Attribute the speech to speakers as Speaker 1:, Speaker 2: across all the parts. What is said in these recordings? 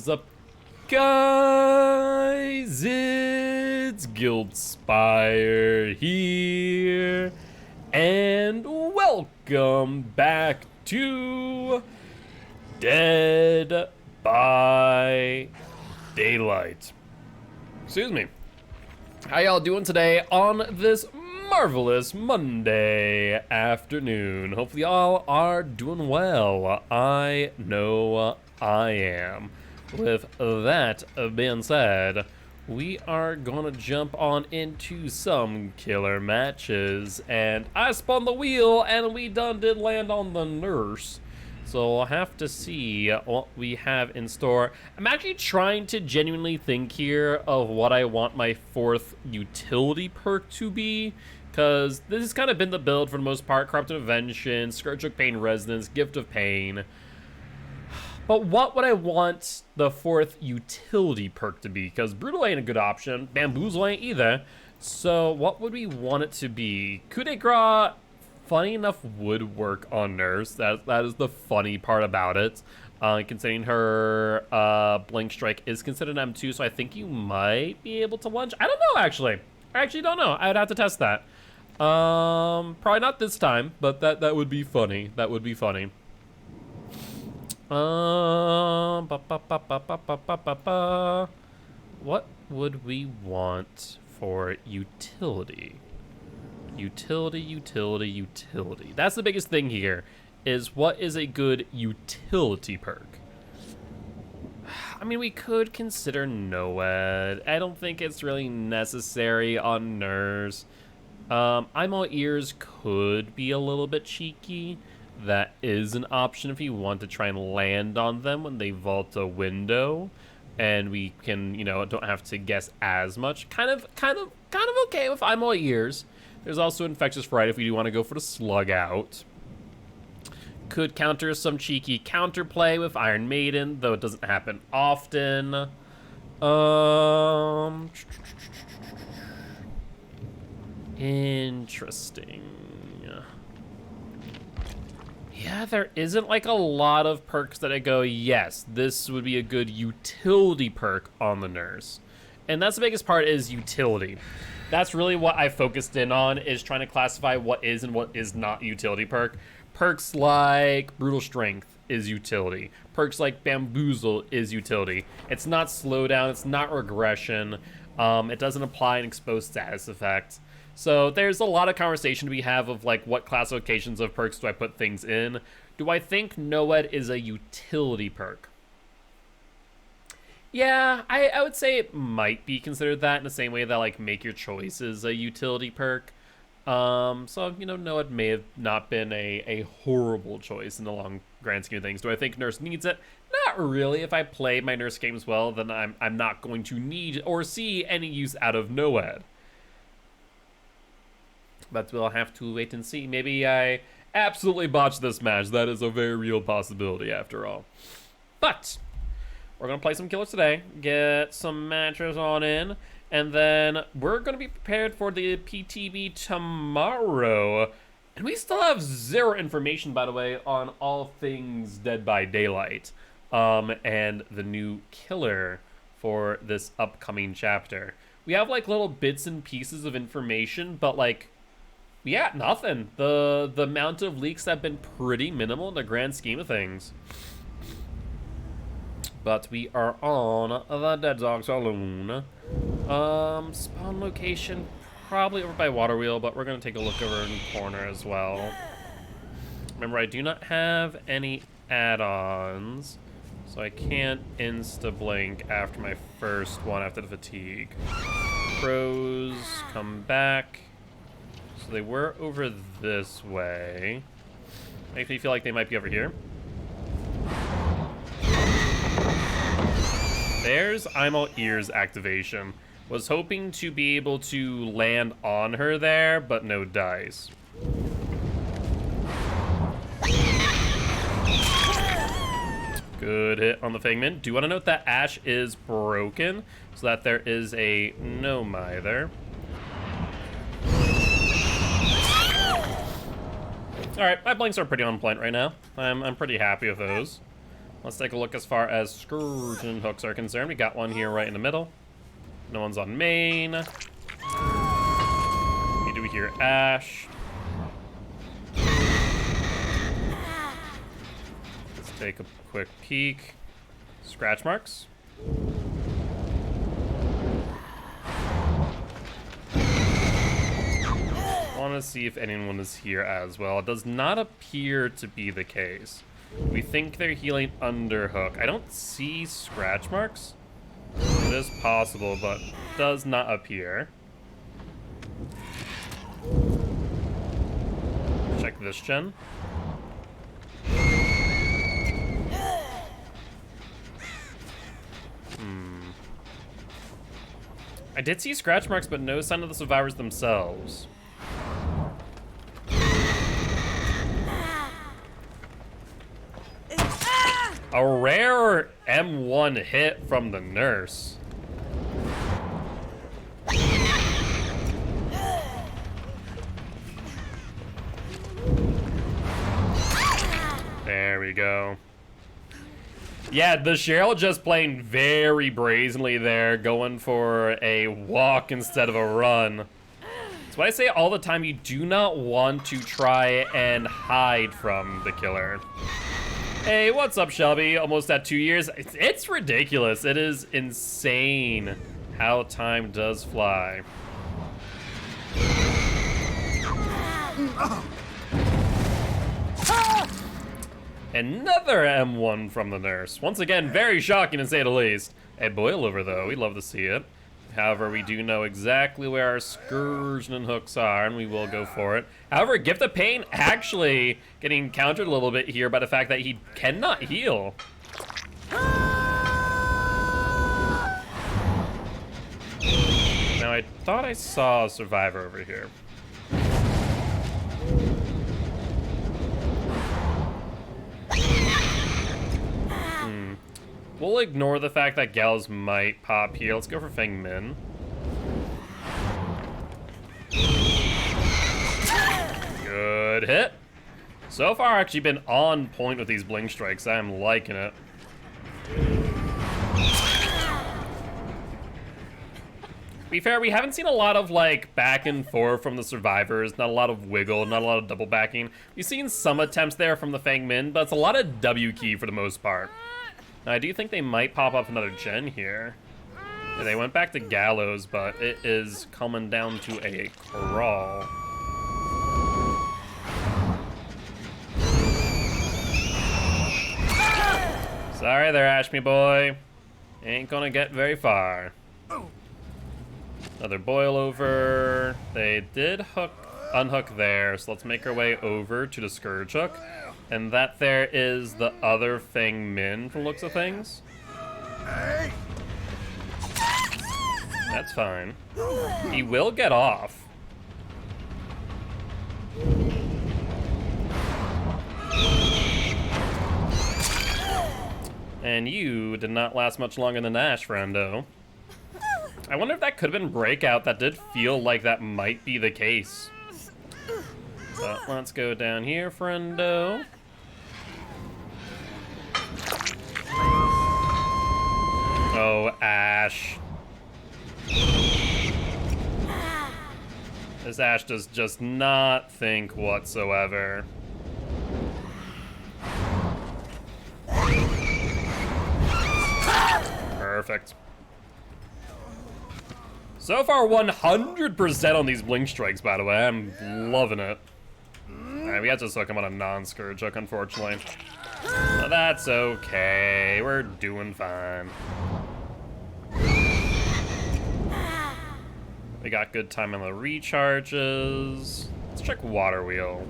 Speaker 1: is up, guys? It's Guildspire here, and welcome back to Dead by Daylight. Excuse me. How y'all doing today on this marvelous Monday afternoon? Hopefully y'all are doing well. I know I am. With that being said, we are gonna jump on into some killer matches, and I spun the wheel and we did land on the nurse. So I'll have to see what we have in store. I'm actually trying to genuinely think here of what I want my fourth utility perk to be, because this has kind of been the build for the most part. Corrupt Invention, Scourge of Pain Resonance, Gift of Pain. But what would I want the fourth utility perk to be? Because Brutal ain't a good option, Bamboozle ain't either. So what would we want it to be? Coup de Grace, funny enough, would work on Nurse. That is the funny part about it. Considering her Blink Strike is considered M2, so I think you might be able to lunge. I don't know, actually. I actually don't know. I'd have to test that. Probably not this time, but that would be funny. That would be funny. What would we want for utility? Utility. That's the biggest thing here, is what is a good utility perk? I mean, we could consider Noed. I don't think it's really necessary on Nurse. I'm All Ears could be a little bit cheeky. That is an option if you want to try and land on them when they vault a window, and we can, you know, don't have to guess as much. Kind of okay with I'm All Ears. There's also Infectious Fright if we do want to go for the Slug Out. Could counter some cheeky counterplay with Iron Maiden, though it doesn't happen often. Interesting. Yeah, there isn't like a lot of perks that I go, yes, this would be a good utility perk on the Nurse. And that's the biggest part, is utility. That's really what I focused in on, is trying to classify what is and what is not utility perk. Perks like Brutal Strength is utility. Perks like Bamboozle is utility. It's not slowdown, it's not regression. It doesn't apply an exposed status effect. So there's a lot of conversation to be have of like what classifications of perks do I put things in. Do I think Noed is a utility perk? Yeah, I would say it might be considered that, in the same way that like Make Your Choice is a utility perk. So, you know, Noed may have not been a horrible choice in the long grand scheme of things. Do I think Nurse needs it? Not really. If I play my Nurse games well, then I'm not going to need or see any use out of Noed. But we'll have to wait and see. Maybe I absolutely botched this match. That is a very real possibility after all. But we're going to play some killers today, get some matches on in, and then we're going to be prepared for the PTB tomorrow. And we still have zero information, by the way, on all things Dead by Daylight, and the new killer for this upcoming chapter. We have like little bits and pieces of information, but like, yeah, nothing. The amount of leaks have been pretty minimal in the grand scheme of things. But we are on the Dead Dog Saloon. Spawn location probably over by Water Wheel, but we're gonna take a look over in the corner as well. Remember, I do not have any add-ons, so I can't insta-blink after my first one after the fatigue. Crows come back. So they were over this way. Makes me feel like they might be over here. There's I'm All Ears activation. Was hoping to be able to land on her there, but no dice. Good hit on the Figment. Do want to note that Ash is broken, so that there is a no mither. All right, my blinks are pretty on point right now. I'm pretty happy with those. Let's take a look as far as excursion hooks are concerned. We got one here right in the middle. No one's on main. We do hear Ash. Let's take a quick peek. Scratch marks. I want to see if anyone is here as well. It does not appear to be the case. We think they're healing underhook. I don't see scratch marks. It is possible, but does not appear. Check this gen. I did see scratch marks, but no sign of the survivors themselves. A rare M1 hit from the nurse. There we go. Yeah, the Cheryl just playing very brazenly there, going for a walk instead of a run. That's why I say all the time, you do not want to try and hide from the killer. Hey, what's up, Shelby? Almost at 2 years. It's ridiculous. It is insane how time does fly. Another M1 from the nurse. Once again, very shocking to say the least. A boil over though, we'd love to see it. However, we do know exactly where our excursion and hooks are, and we will go for it. However, Gift of Pain actually getting countered a little bit here by the fact that he cannot heal. Now, I thought I saw a survivor over here. We'll ignore the fact that Gals might pop here. Let's go for Feng Min. Good hit. So far, actually been on point with these blink strikes. I am liking it. To be fair, we haven't seen a lot of like back and forth from the survivors. Not a lot of wiggle, not a lot of double backing. We've seen some attempts there from the Feng Min, but it's a lot of W key for the most part. Now, I do think they might pop up another gen here. Yeah, they went back to Gallows, but it is coming down to a crawl. Sorry there, Ashme boy. Ain't gonna get very far. Another boil over. They did unhook there, so let's make our way over to the Scourge Hook. And that there is the other Feng Min from looks of things. That's fine. He will get off. And you did not last much longer than Ash, friendo. I wonder if that could have been Breakout. That did feel like that might be the case. But let's go down here, friendo. Oh, Ash. This Ash does just not think whatsoever. Perfect. So far, 100% on these blink strikes, by the way. I'm loving it. Alright, we have to just hook him on a non-Scourge Hook, unfortunately. But that's okay. We're doing fine. We got good time on the recharges. Let's check Water Wheel.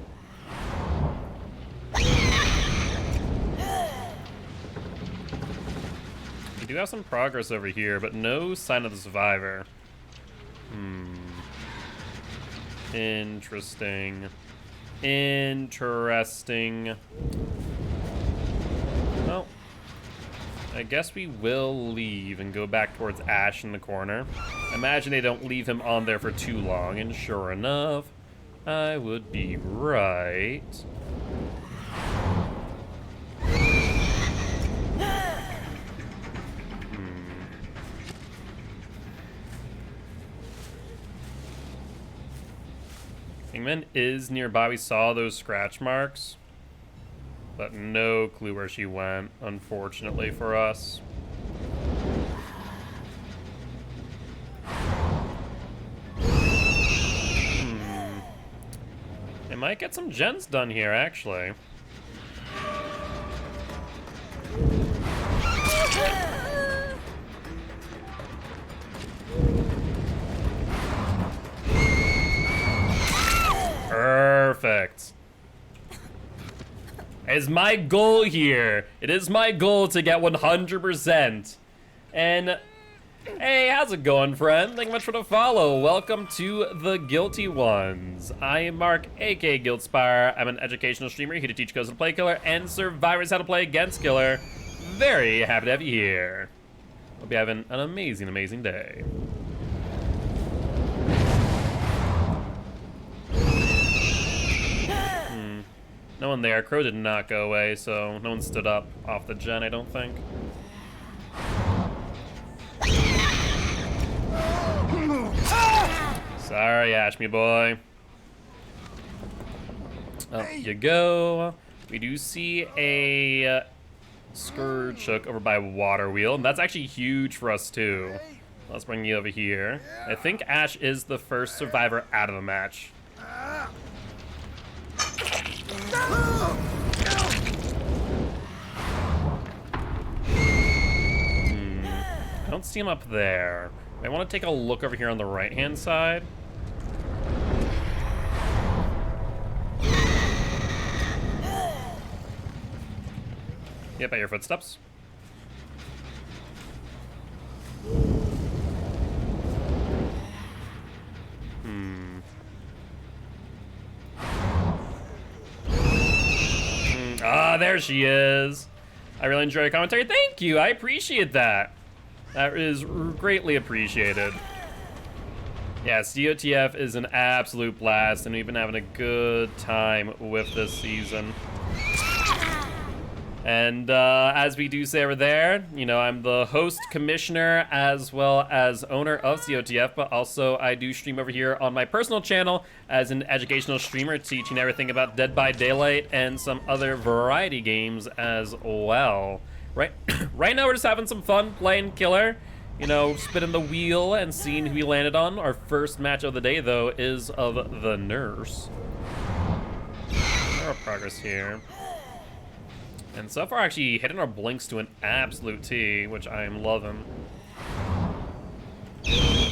Speaker 1: We do have some progress over here, but no sign of the survivor. Interesting. Interesting. Well, I guess we will leave and go back towards Ash in the corner. Imagine they don't leave him on there for too long, and sure enough, I would be right. Ingman is nearby. We saw those scratch marks, but no clue where she went, unfortunately for us. They might get some gens done here, actually. Perfect. Is my goal here. It is my goal to get 100%. And hey, how's it going, friend? Thank you much for the follow. Welcome to the Guilty Ones. I am Mark, aka Guildspire. I'm an educational streamer here to teach codes how to play Killer and survivors how to play against Killer. Very happy to have you here. Hope you're having an amazing, amazing day. No one there. Crow did not go away, so no one stood up off the gen, I don't think. Sorry, Ashme boy. Up you go. We do see a Scourge hook over by Water Wheel, and that's actually huge for us too. Let's bring you over here. I think Ash is the first survivor out of the match. I don't see him up there. I want to take a look over here on the right-hand side. Yep, by your footsteps. Ah, there she is. I really enjoy your commentary. Thank you. I appreciate that. That is greatly appreciated. Yes, DOTF is an absolute blast, and we've been having a good time with this season. And as we do say over there, you know, I'm the host, commissioner, as well as owner of COTF, but also I do stream over here on my personal channel as an educational streamer, teaching everything about Dead by Daylight and some other variety games as well. Right now we're just having some fun playing Killer, you know, spinning the wheel and seeing who we landed on. Our first match of the day, though, is of the Nurse. Our progress here. And so far, actually hitting our blinks to an absolute T, which I am loving.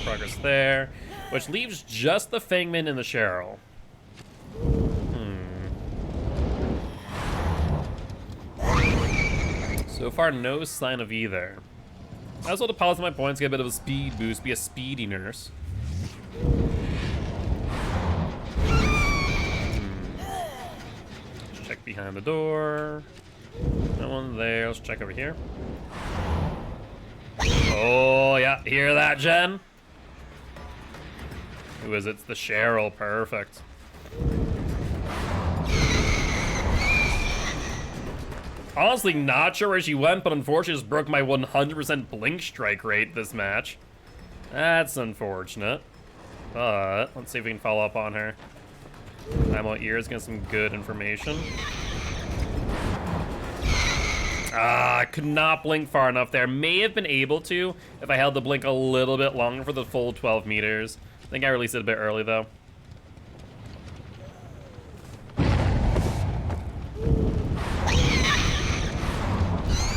Speaker 1: Progress there, which leaves just the Fangman and the Cheryl. So far, no sign of either. I also deposit my points, get a bit of a speed boost, be a speedy nurse. Let's check behind the door. No one there. Let's check over here. Oh, yeah. Hear that, Jen? Who is it? It's the Cheryl. Perfect. Honestly, not sure where she went, but unfortunately just broke my 100% blink strike rate this match. That's unfortunate. But let's see if we can follow up on her. Ammo ears, get some good information. I could not blink far enough there. May have been able to if I held the blink a little bit longer for the full 12 meters. I think I released it a bit early, though.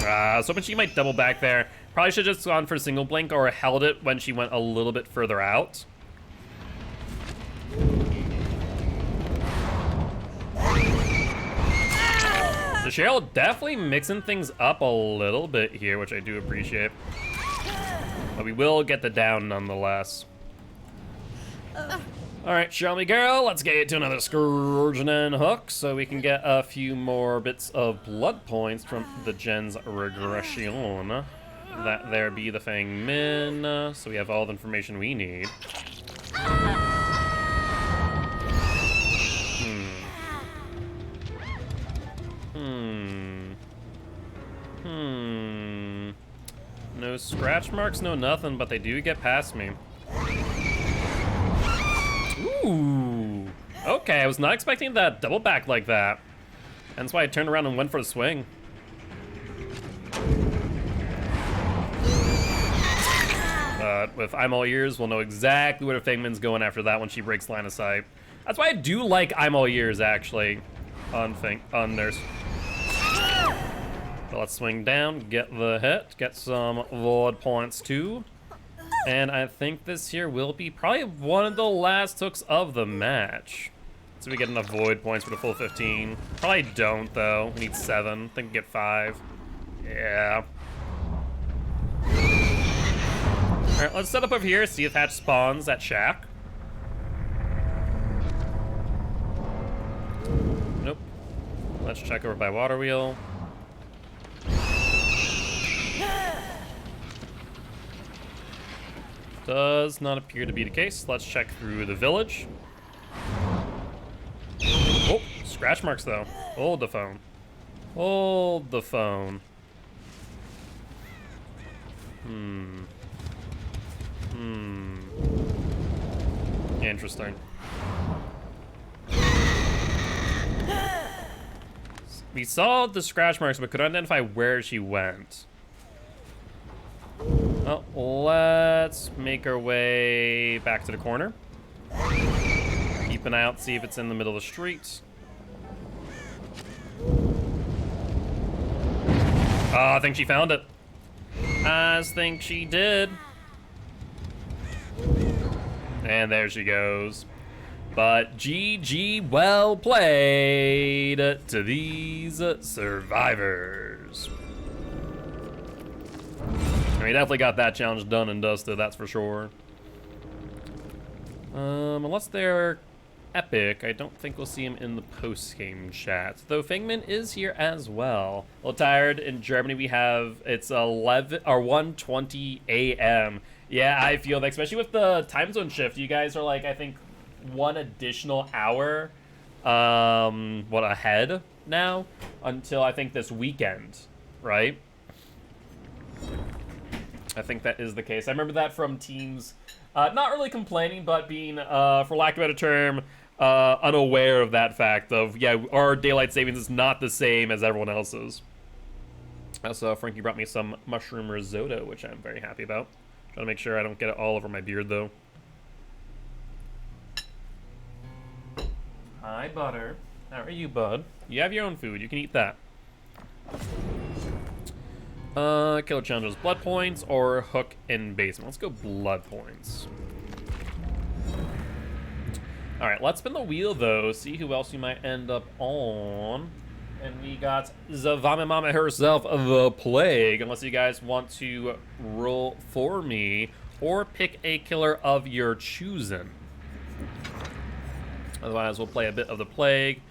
Speaker 1: I was hoping she might double back there. Probably should have just gone for a single blink or held it when she went a little bit further out. The Cheryl definitely mixing things up a little bit here, which I do appreciate. But we will get the down nonetheless. Alright, show me girl, let's get to another Scourge and Hook so we can get a few more bits of blood points from the Gen's regression. That there be the Fang Min, so we have all the information we need. No scratch marks, no nothing, but they do get past me. Ooh. Okay, I was not expecting that double back like that. And that's why I turned around and went for the swing. But with I'm All Ears, we'll know exactly where the Figman's going after that when she breaks line of sight. That's why I do like I'm All Ears, actually, on Nurse. So let's swing down, get the hit, get some Void points too. And I think this here will be probably one of the last hooks of the match. So we get enough Void points for the full 15. Probably don't, though. We need 7. I think we get 5. Yeah. Alright, let's set up over here, see if Hatch spawns at Shack. Nope. Let's check over by Water Wheel. Does not appear to be the case. Let's check through the village. Oh, scratch marks though. Hold the phone. Hold the phone. Interesting. We saw the scratch marks, but couldn't identify where she went. Well, let's make our way back to the corner. Keep an eye out, see if it's in the middle of the street. Oh, I think she found it. I think she did. And there she goes. But GG, well played to these survivors. We definitely got that challenge done and dusted, that's for sure. Unless they're epic, I don't think we'll see him in the post-game chat. Though Fingman is here as well. A little tired. In Germany, we have, it's 1:20 a.m. Yeah, I feel that, especially with the time zone shift, you guys are like, I think, 1 additional hour, ahead now, until I think this weekend, right? I think that is the case. I remember that from teams, not really complaining, but being, for lack of a better term, unaware of that fact of, yeah, our daylight savings is not the same as everyone else's. Also, Frankie brought me some mushroom risotto, which I'm very happy about. Trying to make sure I don't get it all over my beard, though. Hi, Butter. How are you, bud? You have your own food. You can eat that. Killer challenges, blood points or hook in basement. Let's go blood points. All right, let's spin the wheel though. See who else you might end up on. And we got the Vomit Mama herself, the Plague. Unless you guys want to roll for me or pick a killer of your choosing. Otherwise, we'll play a bit of the Plague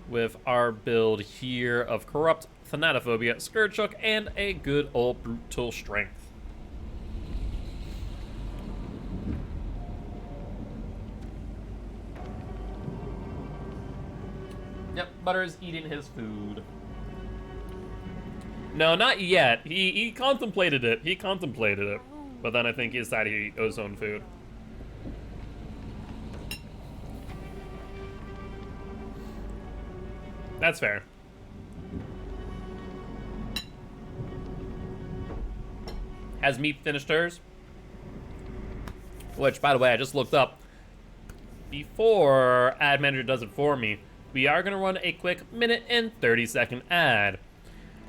Speaker 1: with our build here of Corrupt, Thanatophobia, Scourge Hook, and a good old Brutal Strength. Yep, Butter's eating his food. No, not yet. He contemplated it. He contemplated it. But then I think he decided he ate his own food. That's fair. Has Meep finished hers? Which, by the way, I just looked up. Before Ad Manager does it for me, we are going to run a quick minute and 30-second ad.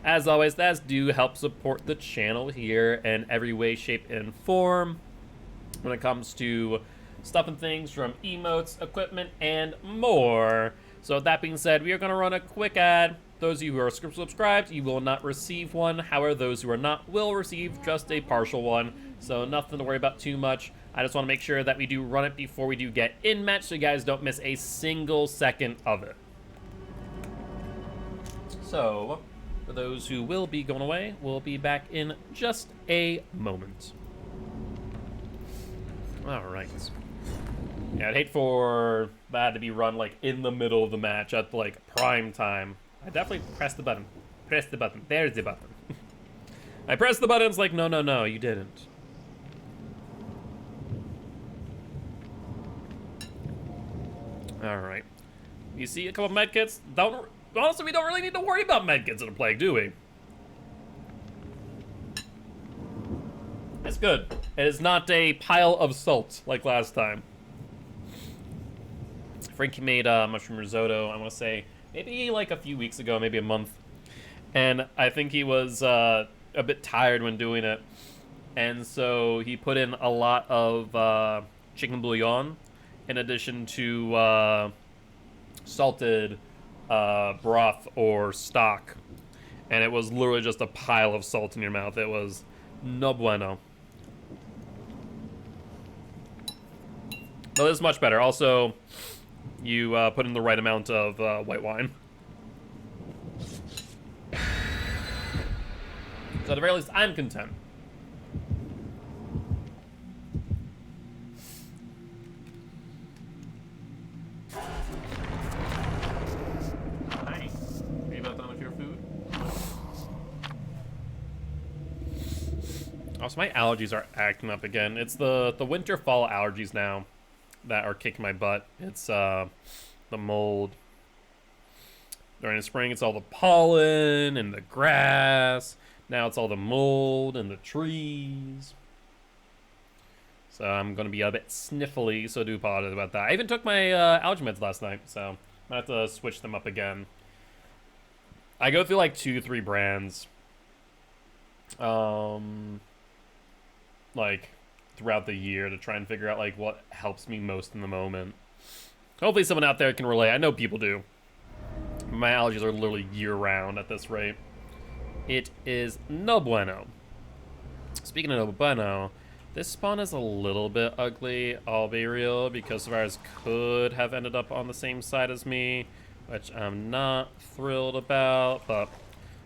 Speaker 1: As always, that's do help support the channel here in every way, shape, and form when it comes to stuff and things from emotes, equipment, and more. So with that being said, we are going to run a quick ad. Those of you who are subscribed, you will not receive one. However, those who are not will receive just a partial one. So nothing to worry about too much. I just want to make sure that we do run it before we do get in match so you guys don't miss a single second of it. So, for those who will be going away, we'll be back in just a moment. All right. Yeah, I'd hate for that to be run like in the middle of the match at like prime time. I definitely pressed the button. Press the button. There's the button. I pressed the button. It's like, no, no, no, you didn't. All right. You see a couple medkits. Honestly, we don't really need to worry about medkits in a plague, do we? It's good. It is not a pile of salt like last time. Frankie made mushroom risotto, I want to say, maybe like a few weeks ago, maybe a month. And I think he was a bit tired when doing it. And so he put in a lot of chicken bouillon in addition to salted broth or stock. And it was literally just a pile of salt in your mouth. It was no bueno. But this is much better. Also, you put in the right amount of white wine. So at the very least, I'm content. Hi. Are you about done with your food? Also, my allergies are acting up again. It's the winter-fall allergies now that are kicking my butt. It's the mold. During the spring, it's all the pollen and the grass. Now it's all the mold and the trees. So I'm going to be a bit sniffly, so I do apologize about that. I even took my allergy meds last night, so I'm going to have to switch them up again. I go through like 2-3 brands. Like throughout the year to try and figure out like what helps me most in the moment. Hopefully someone out there can relate. I know people do. My allergies are literally year-round at this rate. It is no bueno. Speaking of no bueno, this spawn is a little bit ugly, I'll be real, because Tavares could have ended up on the same side as me, which I'm not thrilled about, but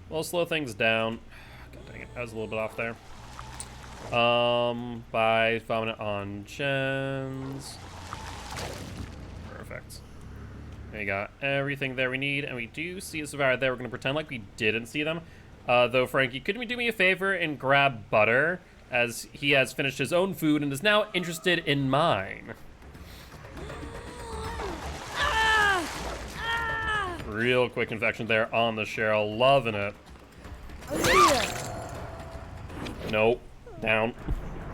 Speaker 1: we'll slow things down. God dang it, I was a little bit off there. By following it on gens. Perfect. We got everything there we need, and we do see a survivor there. We're going to pretend like we didn't see them. Though, Frankie, could you do me a favor and grab butter, as he has finished his own food and is now interested in mine? Real quick infection there on the Cheryl. Loving it. Nope. Down.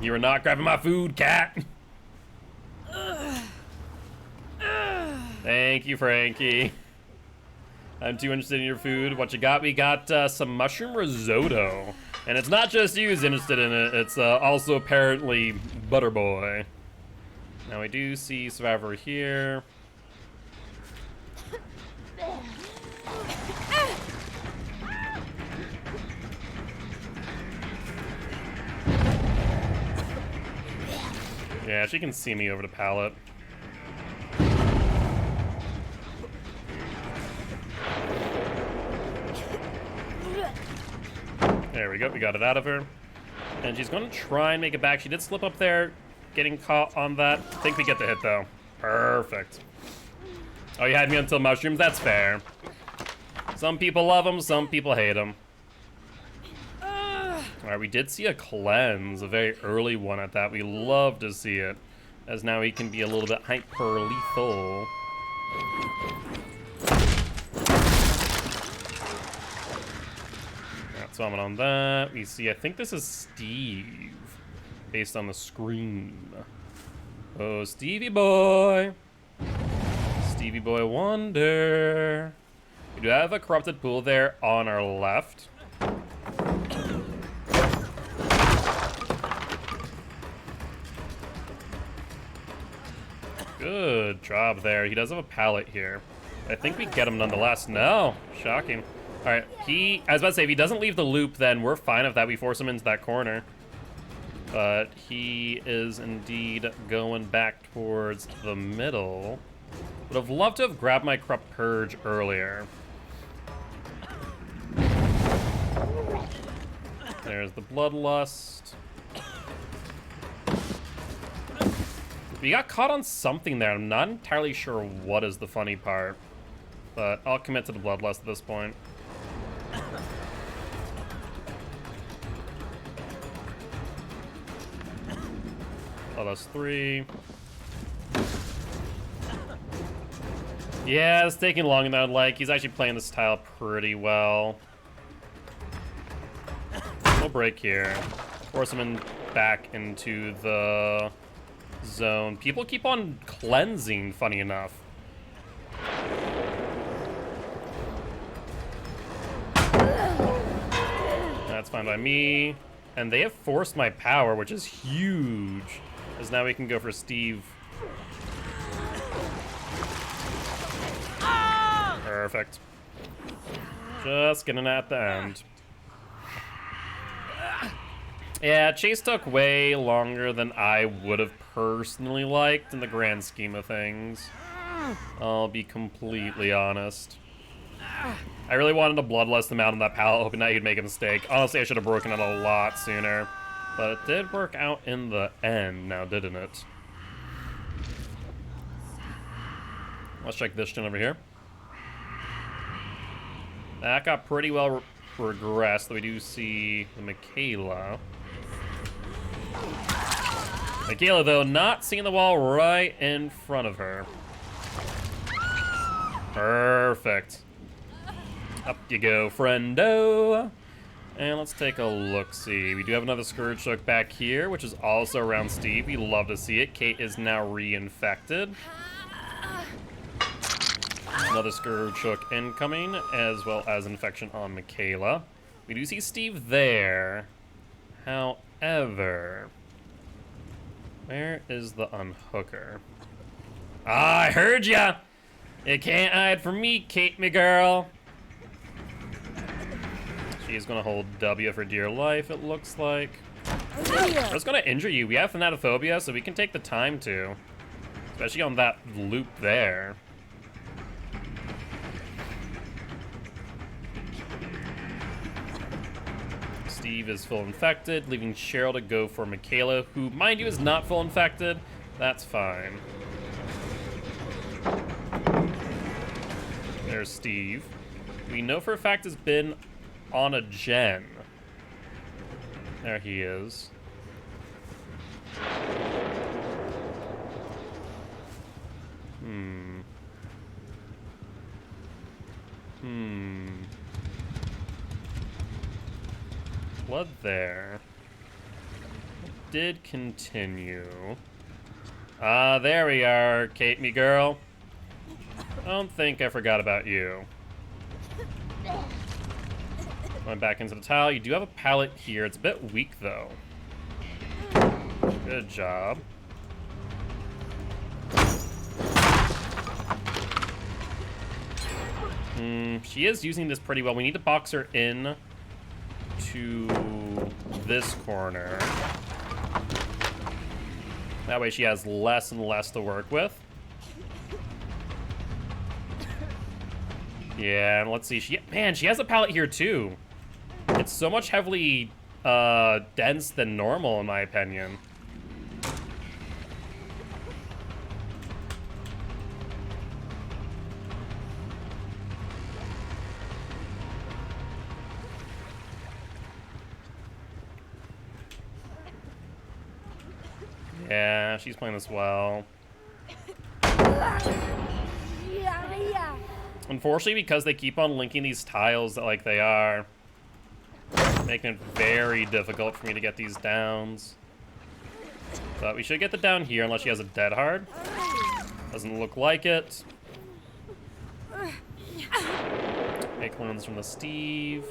Speaker 1: You are not grabbing my food, cat. Thank you, Frankie. I'm too interested in your food. What you got? We got some mushroom risotto. And it's not just you who's interested in it. It's also apparently Butterboy. Now we do see Survivor here. Yeah, she can see me over the pallet. There we go, we got it out of her. And she's gonna try and make it back. She did slip up there, getting caught on that. I think we get the hit though. Perfect. Oh, you had me until mushrooms? That's fair. Some people love them, some people hate them. Alright, we did see a cleanse, a very early one at that. We love to see it, as now he can be a little bit hyper-lethal. Summon on that. We see, I think this is Steve, based on the screen. Oh, Stevie boy. Stevie boy wonder. We do have a corrupted pool there on our left. Good job there. He does have a pallet here. I think we get him nonetheless. No, shocking. All right, I was about to say, if he doesn't leave the loop, then we're fine with that. We force him into that corner. But he is indeed going back towards the middle. Would have loved to have grabbed my Corrupt Purge earlier. There's the Bloodlust. We got caught on something there. I'm not entirely sure what is the funny part. But I'll commit to the Bloodlust at this point. Bloodlust 3. Yeah, it's taking longer than I'd like. He's actually playing this tile pretty well. We'll break here. Force him back into the zone. People keep on cleansing, funny enough. That's fine by me. And they have forced my power, which is huge. Because now we can go for Steve. Perfect. Just getting at the end. Yeah, Chase took way longer than I would have personally liked in the grand scheme of things. I'll be completely honest. I really wanted to bloodlust him out on that pallet, hoping that he'd make a mistake. Honestly, I should have broken it a lot sooner. But it did work out in the end now, didn't it? Let's check this gen over here. That got pretty well regressed, though we do see the Michaela. Michaela, though, not seeing the wall right in front of her. Perfect. Up you go, friendo. And let's take a look-see. We do have another Scourge Hook back here, which is also around Steve. We love to see it. Kate is now reinfected. Another Scourge Hook incoming, as well as infection on Michaela. We do see Steve there. However, where is the unhooker? Ah, I heard ya! You can't hide from me, Kate, me girl. She's gonna hold W for dear life, it looks like. I was gonna injure you. We have Thanatophobia, so we can take the time to. Especially on that loop there. Steve is full infected, leaving Cheryl to go for Michaela, who, mind you, is not full infected. That's fine. There's Steve. We know for a fact has been on a gen. There he is. Blood there. It did continue. Ah, there we are, Kate, me girl. Don't think I forgot about you. Going back into the tile. You do have a pallet here. It's a bit weak, though. Good job. She is using this pretty well. We need to box her in to this corner. That way she has less and less to work with. Yeah, and let's see. Man, she has a pallet here too. It's so much heavily dense than normal, in my opinion. Yeah, she's playing this well. Unfortunately, because they keep on linking these tiles like they are, making it very difficult for me to get these downs. But we should get the down here unless she has a dead hard. Doesn't look like it. Make clones from the Steve.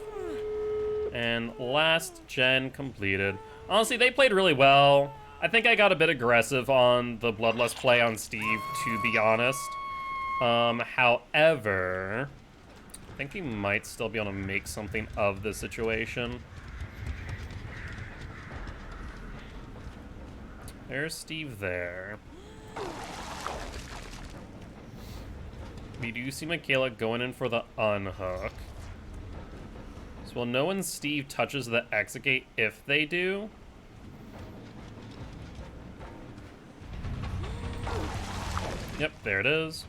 Speaker 1: And last gen completed. Honestly, they played really well. I think I got a bit aggressive on the Bloodlust play on Steve, to be honest. However, I think we might still be able to make something of the situation. There's Steve there. We do see Michaela going in for the unhook. So we'll know when Steve touches the exit gate if they do. Yep, there it is.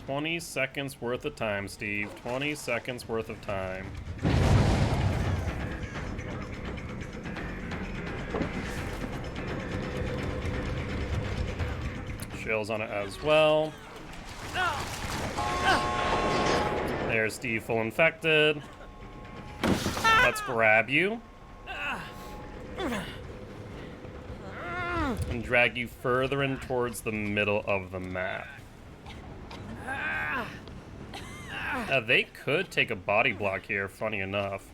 Speaker 1: "20 seconds worth of time, Steve. 20 seconds worth of time." Shield's on it as well. There's the full infected. Let's grab you. And drag you further in towards the middle of the map. They could take a body block here, funny enough.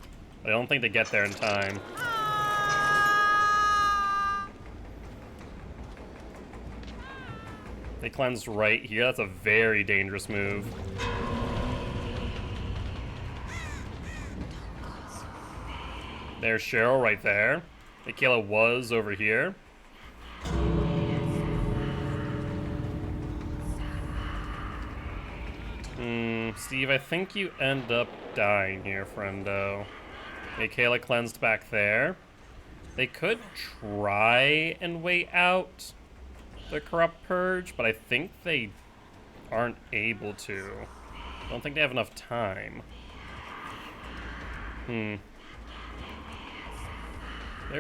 Speaker 1: But I don't think they get there in time. They cleanse right here. That's a very dangerous move. There's Cheryl right there. Michaela was over here. Steve, I think you end up dying here, friendo. Michaela cleansed back there. They could try and wait out the Corrupt Purge, but I think they aren't able to. I don't think they have enough time. There's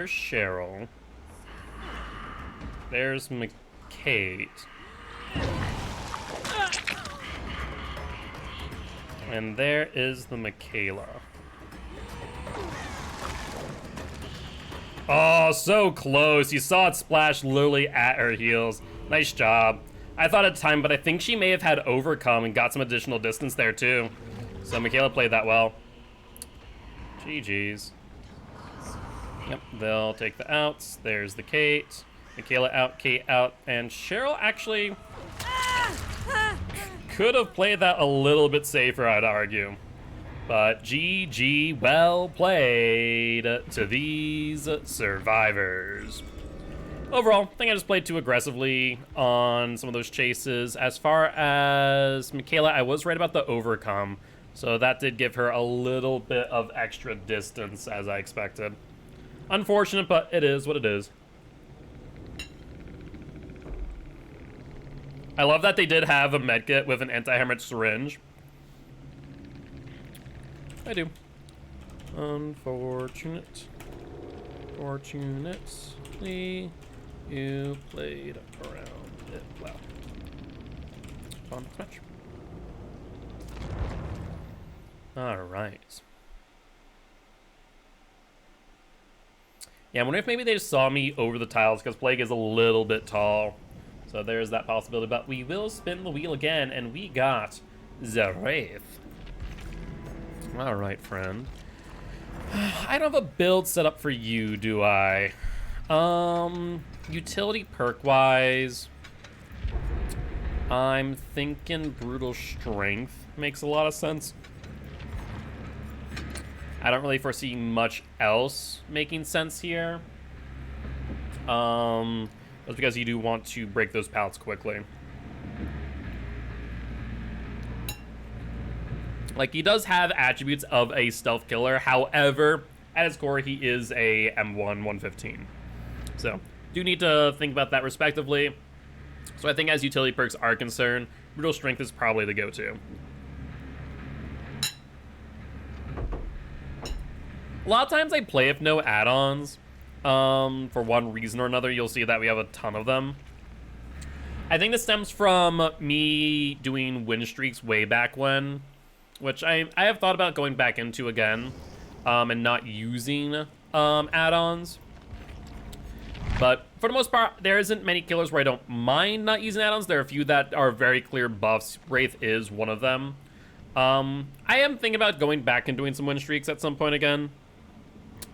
Speaker 1: Cheryl. There's McKate. And there is the Michaela. Oh, so close. You saw it splash literally at her heels. Nice job. I thought at the time, but I think she may have had overcome and got some additional distance there too. So Michaela played that well. GG's. Yep, they'll take the outs. There's the Kate. Michaela out, Kate out, and Cheryl actually could have played that a little bit safer, I'd argue. But GG, well played to these survivors. Overall, I think I just played too aggressively on some of those chases. As far as Michaela, I was right about the overcome. So that did give her a little bit of extra distance as I expected. Unfortunate, but it is what it is. I love that they did have a medkit with an anti-hemorrhage syringe. I do. Unfortunate. Fortunately, you played around it well. On match. Alright. Yeah, I wonder if maybe they just saw me over the tiles because Plague is a little bit tall. So there's that possibility. But we will spin the wheel again, and we got the Wraith. Alright, friend. I don't have a build set up for you, do I? Utility perk-wise, I'm thinking Brutal Strength makes a lot of sense. I don't really foresee much else making sense here. That's because you do want to break those pallets quickly. Like, he does have attributes of a stealth killer. However, at his core, he is a M1 115. So, do need to think about that respectively. So I think as utility perks are concerned, Brutal Strength is probably the go-to. A lot of times I play if no add-ons. For one reason or another, you'll see that we have a ton of them. I think this stems from me doing win streaks way back when, which I have thought about going back into again, and not using add-ons. But for the most part, there isn't many killers where I don't mind not using add-ons. There are a few that are very clear buffs. Wraith is one of them. I am thinking about going back and doing some win streaks at some point again.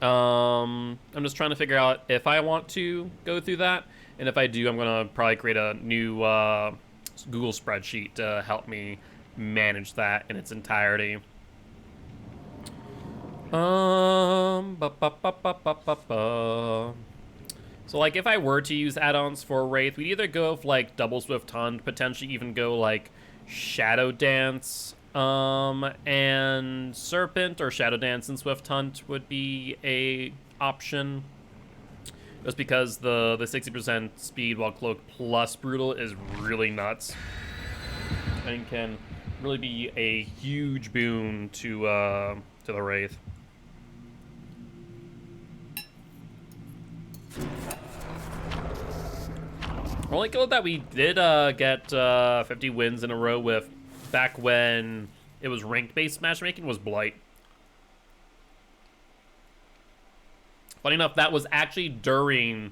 Speaker 1: I'm just trying to figure out if I want to go through that. And if I do, I'm going to probably create a new Google spreadsheet to help me manage that in its entirety. So, like, if I were to use add-ons for Wraith, we'd either go with, like, Double Swift Hunt, potentially even go, like, Shadow Dance, and Serpent, or Shadow Dance and Swift Hunt would be a option. Just because the 60% speed while Cloak plus Brutal is really nuts. And can really be a huge boon to the Wraith. Only guild that we did get 50 wins in a row with back when it was ranked-based matchmaking was Blight. Funny enough, that was actually during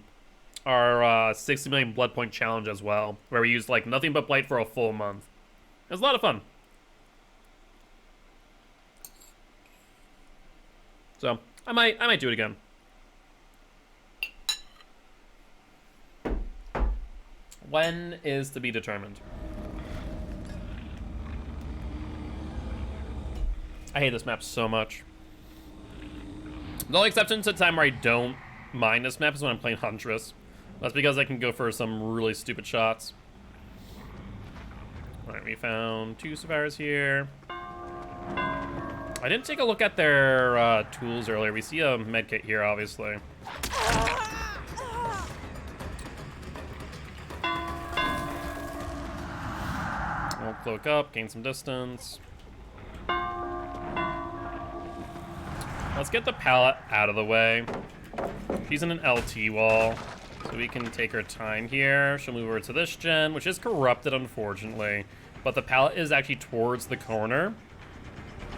Speaker 1: our 60 million blood point challenge as well, where we used like nothing but Blight for a full month. It was a lot of fun. So I might do it again. When is to be determined. I hate this map so much. The only exception to the time where I don't mind this map is when I'm playing Huntress. That's because I can go for some really stupid shots. Alright, we found 2 survivors here. I didn't take a look at their tools earlier. We see a medkit here, obviously. We'll cloak up, gain some distance. Let's get the pallet out of the way. She's in an LT wall, so we can take our time here. She'll move over to this gen, which is corrupted, unfortunately. But the pallet is actually towards the corner.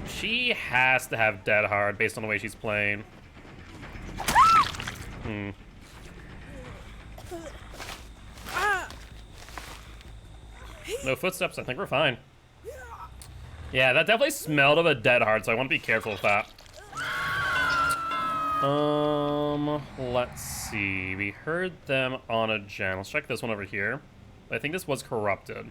Speaker 1: She has to have dead hard based on the way she's playing. No footsteps, I think we're fine. Yeah, that definitely smelled of a dead hard, so I want to be careful with that. Let's see. We heard them on a gen. Let's check this one over here. I think this was corrupted.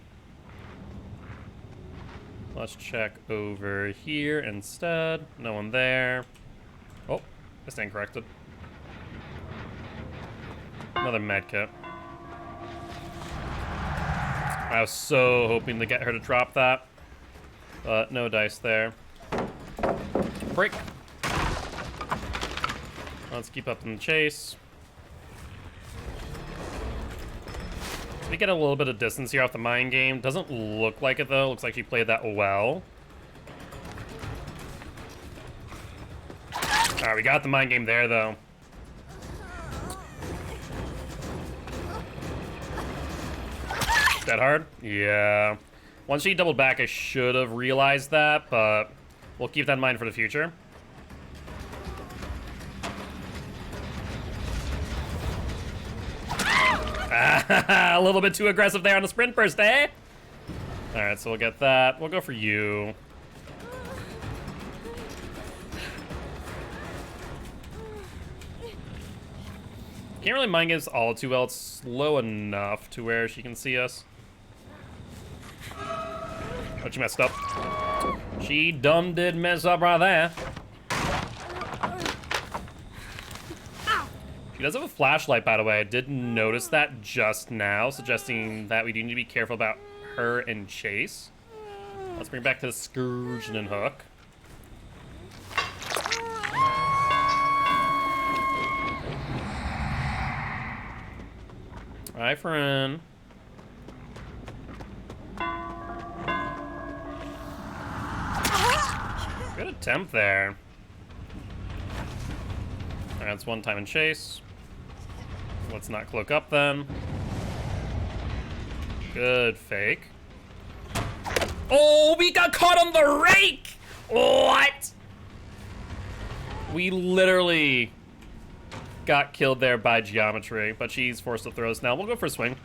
Speaker 1: Let's check over here instead. No one there. Oh, I stand corrected. Another medkit. I was so hoping to get her to drop that, but no dice there. Break. Let's keep up in the chase. We get a little bit of distance here off the mind game. Doesn't look like it though. Looks like she played that well. Alright, we got the mind game there though. Dead hard? Yeah. Once she doubled back, I should have realized that, but we'll keep that in mind for the future. A little bit too aggressive there on the sprint burst, eh? Alright, so we'll get that. We'll go for you. Can't really mind games all too well. It's slow enough to where she can see us. Oh, she messed up. She dumb did mess up right there. She does have a flashlight, by the way. I did notice that just now, suggesting that we do need to be careful about her and Chase. Let's bring back to the Scourge and Hook. Hi, friend. Good attempt there. Alright, that's one time in chase. Let's not cloak up then. Good fake. Oh, we got caught on the rake! What? We literally got killed there by geometry, but she's forced to throw us now. We'll go for a swing.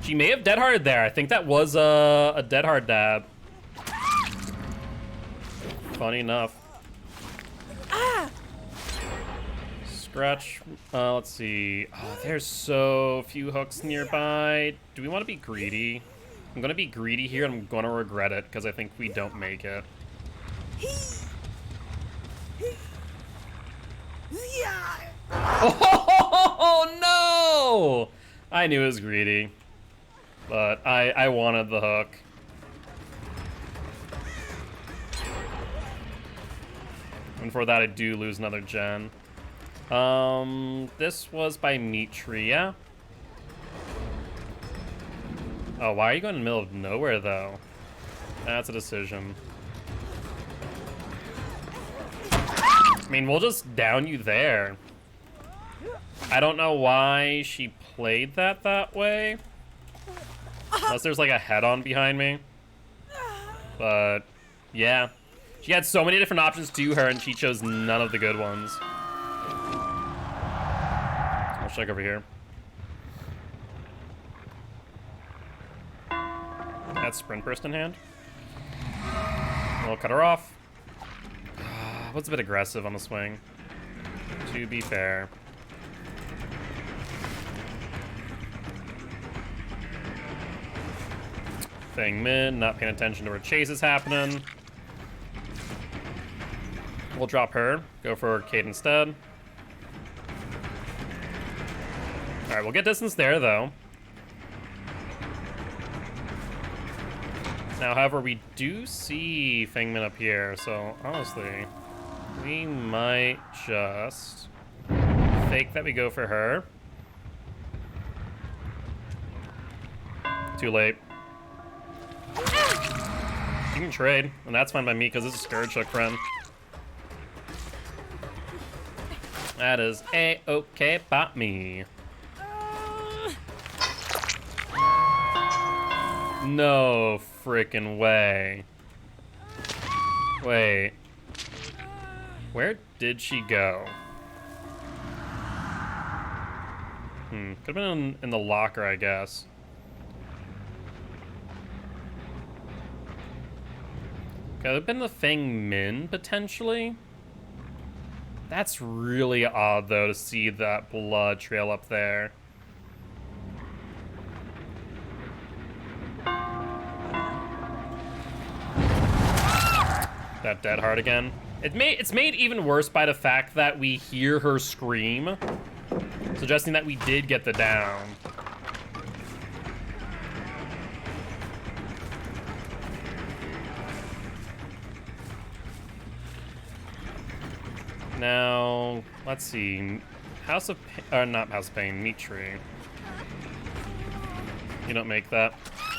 Speaker 1: She may have dead hard there. I think that was a dead hard dab. Funny enough. Scratch. Let's see. Oh, there's so few hooks nearby. Do we want to be greedy? I'm going to be greedy here, and I'm going to regret it, because I think we don't make it. Oh, no! I knew it was greedy, but I wanted the hook. And for that, I do lose another gen. This was by Meat Tree, yeah? Oh, why are you going in the middle of nowhere, though? That's a decision. I mean, we'll just down you there. I don't know why she played that way. Unless there's like a head-on behind me. But, yeah. She had so many different options to her, and she chose none of the good ones. I'll check over here. That's sprint burst in hand. We'll cut her off. What's a bit aggressive on the swing? To be fair. Thing mid, not paying attention to where chase is happening. We'll drop her, go for Kate instead. All right, we'll get distance there though. Now, however, we do see Fengmin up here, so honestly, we might just fake that we go for her. Too late. You can trade, and that's fine by me because it's a Scourge Hook, friend. That is A-okay by me. No freaking way. Wait. Where did she go? Could have been in the locker, I guess. Could have been the Feng Min, potentially. That's really odd, though, to see that blood trail up there. That dead hard again. It's made even worse by the fact that we hear her scream, suggesting that we did get the down. Now, let's see. House of Pain, not House of Pain, Meat Tree. You don't make that.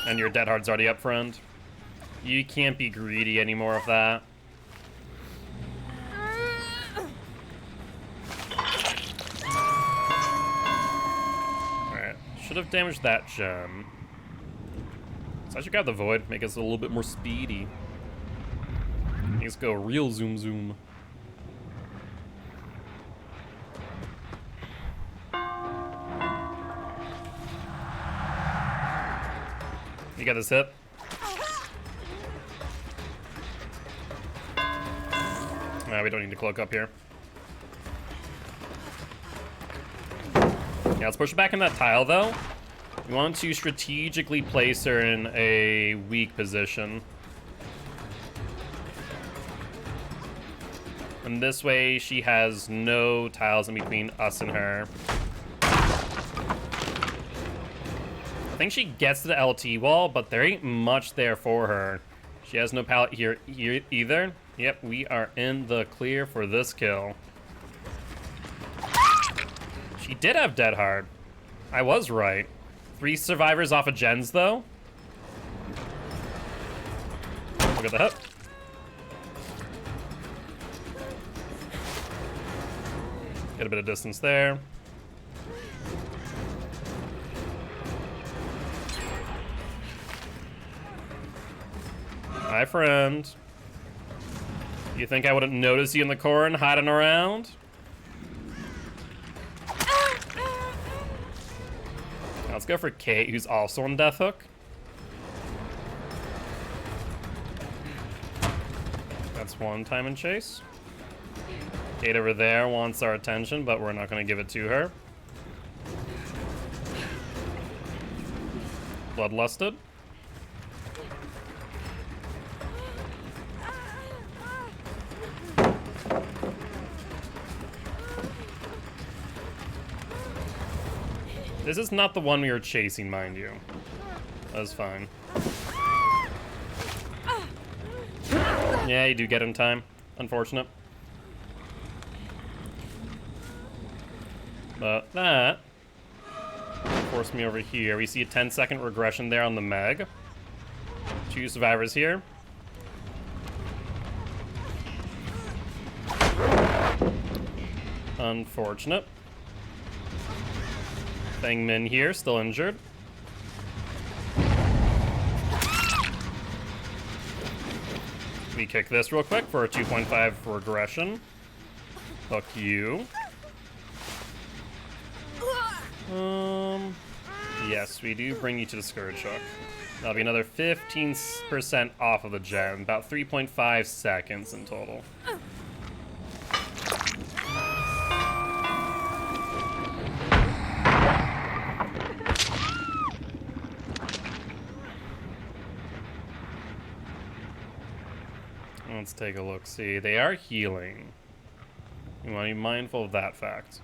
Speaker 1: And your dead hard's already up front. You can't be greedy anymore of that. Alright, should have damaged that gem. So I should grab the Void, make us a little bit more speedy. Let's go real zoom. You got this hit. We don't need to cloak up here. Yeah, let's push her back in that tile, though. We want to strategically place her in a weak position. And this way, she has no tiles in between us and her. I think she gets to the LT wall, but there ain't much there for her. She has no pallet here either. Yep, we are in the clear for this kill. She did have dead hard. I was right. 3 survivors off of gens, though. Look at the hit. Get a bit of distance there. Hi, friend. You think I wouldn't notice you in the corn hiding around? Now let's go for Kate, who's also on Death Hook. That's one time and chase. Kate over there wants our attention, but we're not going to give it to her. Bloodlusted. This is not the one we were chasing, mind you. That was fine. Yeah, you do get in time. Unfortunate. But that forced me over here. We see a 10-second regression there on the Meg. 2 survivors here. Unfortunate. Feng Min here, still injured. We kick this real quick for a 2.5 regression. Hook you. Yes, we do bring you to the Scourge Hook. That'll be another 15% off of the gem, about 3.5 seconds in total. Let's take a look. See, they are healing. You want to be mindful of that fact.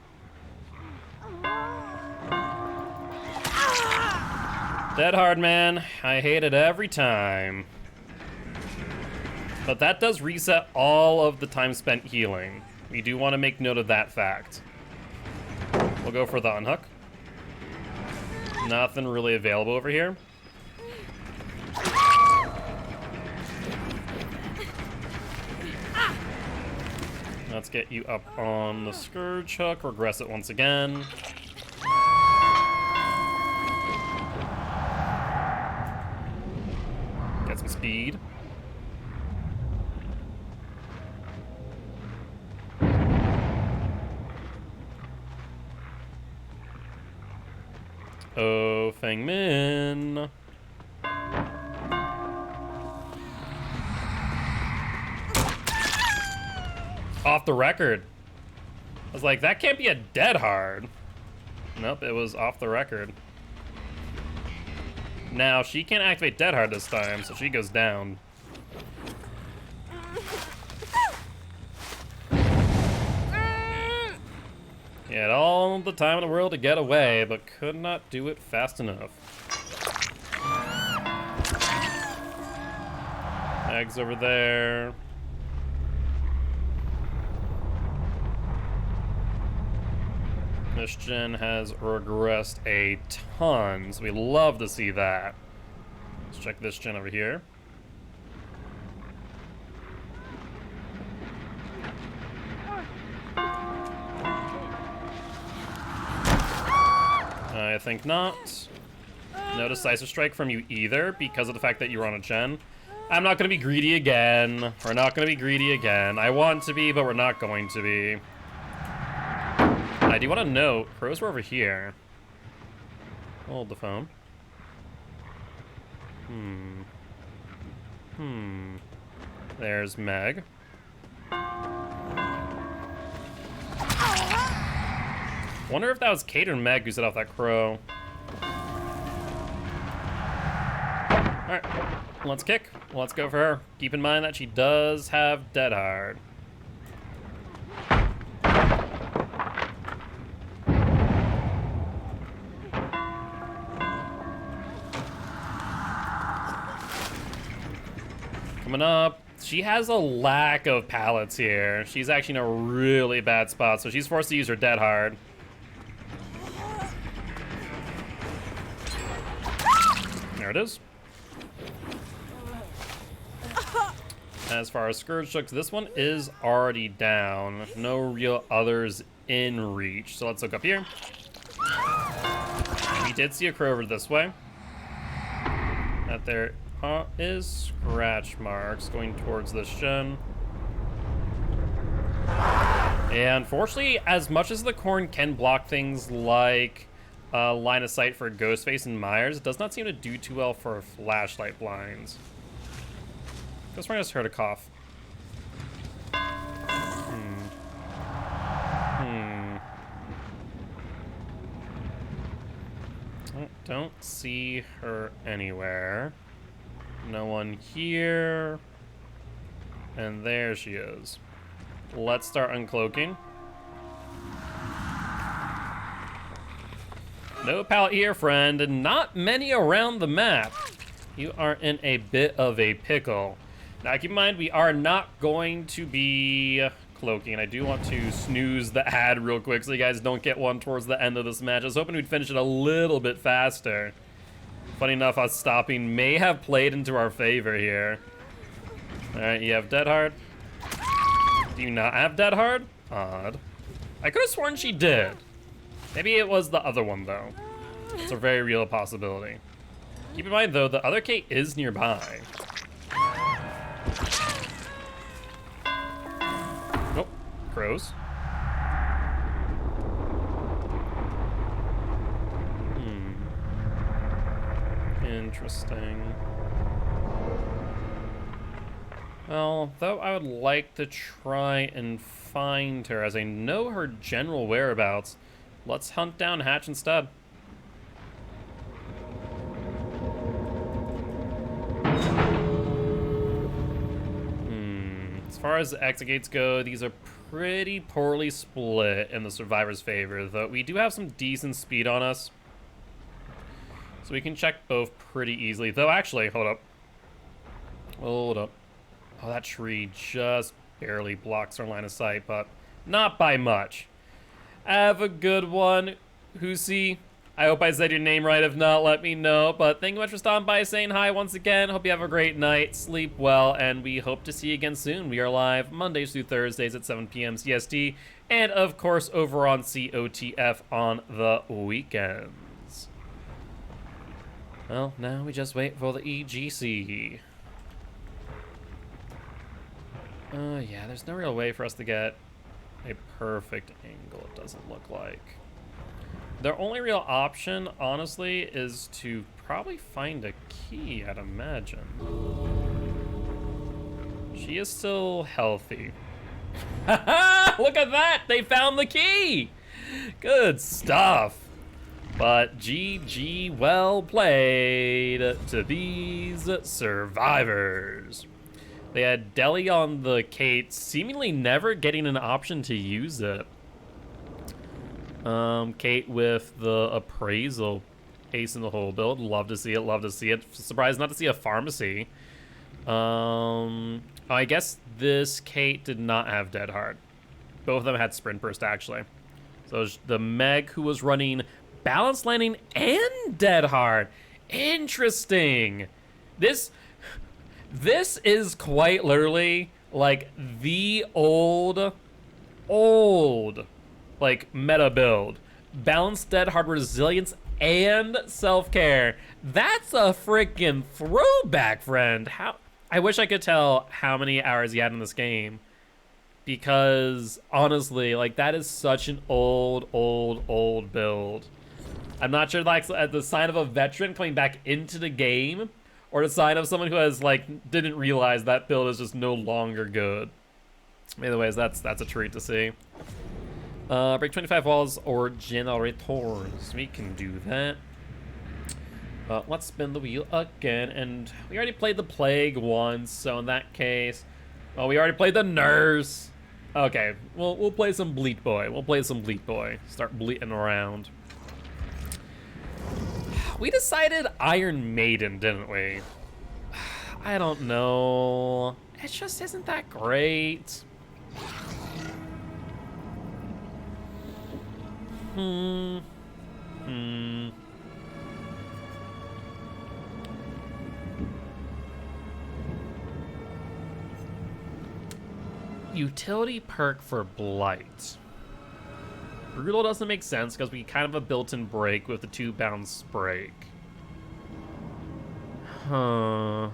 Speaker 1: Dead hard, man. I hate it every time. But that does reset all of the time spent healing. We do want to make note of that fact. We'll go for the unhook. Nothing really available over here. Let's get you up on the Scourge Hook, regress it once again. Get some speed. Oh, Feng Min. Off the record. I was like, that can't be a dead hard. Nope, it was off the record. Now, she can't activate dead hard this time, so she goes down. He had all the time in the world to get away, but could not do it fast enough. Eggs over there. This gen has regressed a ton, so we love to see that. Let's check this gen over here. I think not. No decisive strike from you either, because of the fact that you were on a gen. I'm not going to be greedy again. We're not going to be greedy again. I want to be, but we're not going to be. I do want to note, crows were over here. Hold the phone. There's Meg. Wonder if that was Kate or Meg who set off that crow. Alright, let's kick. Let's go for her. Keep in mind that she does have dead hard. Coming up. She has a lack of pallets here. She's actually in a really bad spot, so she's forced to use her dead hard. There it is. As far as Scourge Hooks, this one is already down. No real others in reach. So let's look up here. We did see a crow over this way. That there is scratch marks going towards this gen. And unfortunately, as much as the corn can block things like line of sight for Ghostface and Myers, it does not seem to do too well for flashlight blinds. Ghost Rider just heard a cough. Don't see her anywhere. No one here. And there she is. Let's start uncloaking. No pallet here, friend, and not many around the map. You are in a bit of a pickle. Now, keep in mind, we are not going to be cloaking. I do want to snooze the ad real quick so you guys don't get one towards the end of this match. I was hoping we'd finish it a little bit faster. Funny enough, us stopping may have played into our favor here. All right, you have dead hard. Do you not have dead hard? Odd. I could have sworn she did. Maybe it was the other one, though. It's a very real possibility. Keep in mind, though, the other Kate is nearby. Nope. Crows. Interesting. Well, though I would like to try and find her, as I know her general whereabouts, let's hunt down Hatch instead. As far as the exit gates go, these are pretty poorly split in the survivor's favor, though we do have some decent speed on us. So we can check both pretty easily. Though, actually, hold up. Hold up. Oh, that tree just barely blocks our line of sight, but not by much. Have a good one, Husi. I hope I said your name right. If not, let me know. But thank you much for stopping by, saying hi once again. Hope you have a great night. Sleep well, and we hope to see you again soon. We are live Mondays through Thursdays at 7 p.m. CST, and of course over on COTF on the weekends. Well, now we just wait for the EGC. Yeah, there's no real way for us to get a perfect angle, it doesn't look like. Their only real option, honestly, is to probably find a key, I'd imagine. She is still healthy. Haha! Look at that! They found the key! Good stuff. But GG, well played to these survivors. They had Deli on the Kate, seemingly never getting an option to use it. Kate with the appraisal ace in the whole build. Love to see it, love to see it. Surprised not to see a pharmacy. I guess this Kate did not have Dead Hard. Both of them had Sprint Burst, actually. So the Meg who was running Balance Landing and Dead Hard. Interesting. This is quite literally like the old like meta build. Balance, Dead Hard, Resilience, and Self-Care. That's a freaking throwback, friend. I wish I could tell how many hours you had in this game. Because honestly, like that is such an old build. I'm not sure like the sign of a veteran coming back into the game, or the sign of someone who has like didn't realize that build is just no longer good. Anyways, that's a treat to see. Break 25 walls or generators. We can do that. Let's spin the wheel again, and we already played the plague once, so in that case, well, we already played the nurse. Okay, we'll play some Bleat Boy. We'll play some Bleat Boy. Start bleating around. We decided Iron Maiden, didn't we? I don't know. It just isn't that great. Utility perk for Blight. Brutal doesn't make sense because we kind of have a built-in break with the 2 bounce break. Huh.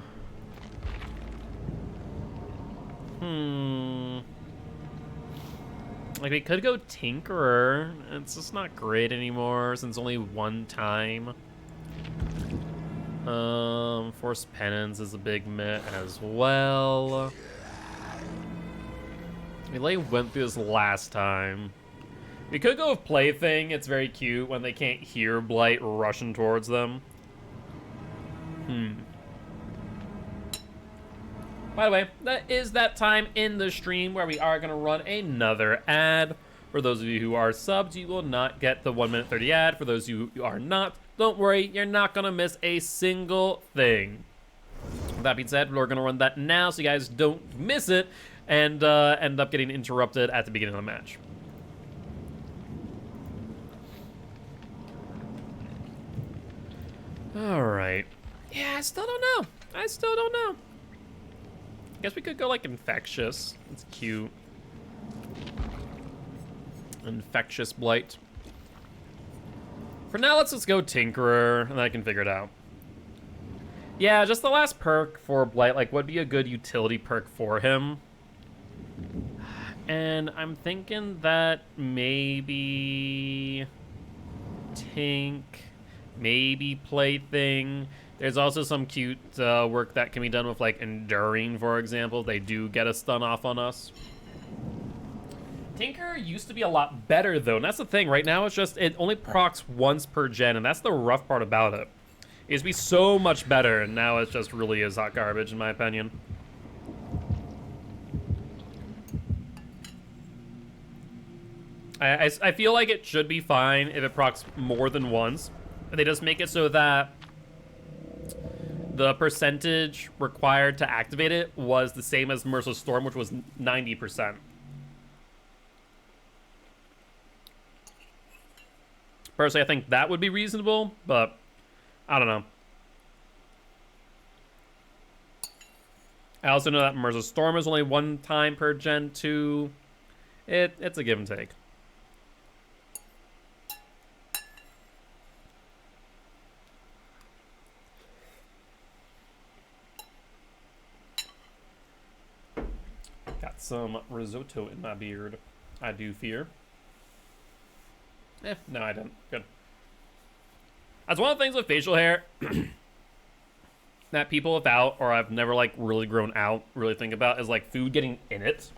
Speaker 1: Like we could go Tinkerer. It's just not great anymore since only one time. Force Penance is a big mitt as well. We went through this last time. We could go with Plaything. It's very cute when they can't hear Blight rushing towards them. By the way, that is that time in the stream where we are going to run another ad. For those of you who are subs, you will not get the 1 minute 30 ad. For those of you who are not, don't worry, you're not going to miss a single thing. That being said, we're going to run that now so you guys don't miss it and end up getting interrupted at the beginning of the match. All right. Yeah, I still don't know. Guess we could go like Infectious. It's cute. Infectious Blight. For now, let's just go Tinkerer, and then I can figure it out. Yeah, just the last perk for Blight, like, would be a good utility perk for him. And I'm thinking that maybe Tink, maybe Plaything. There's also some cute work that can be done with, like, Enduring, for example. They do get a stun off on us. Tinker used to be a lot better, though, and that's the thing. Right now, it's just, it only procs once per gen, and that's the rough part about it. It used to be so much better, and now it just really is hot garbage, in my opinion. I feel like it should be fine if it procs more than once. They just make it so that the percentage required to activate it was the same as Merciless Storm, which was 90%. Personally, I think that would be reasonable, but I don't know. I also know that Merciless Storm is only one time per gen 2. It's a give and take. Got some risotto in my beard, I do fear. No, I didn't. Good. That's one of the things with facial hair that people without, or I've never, like, really grown out, really think about, is, like, food getting in it.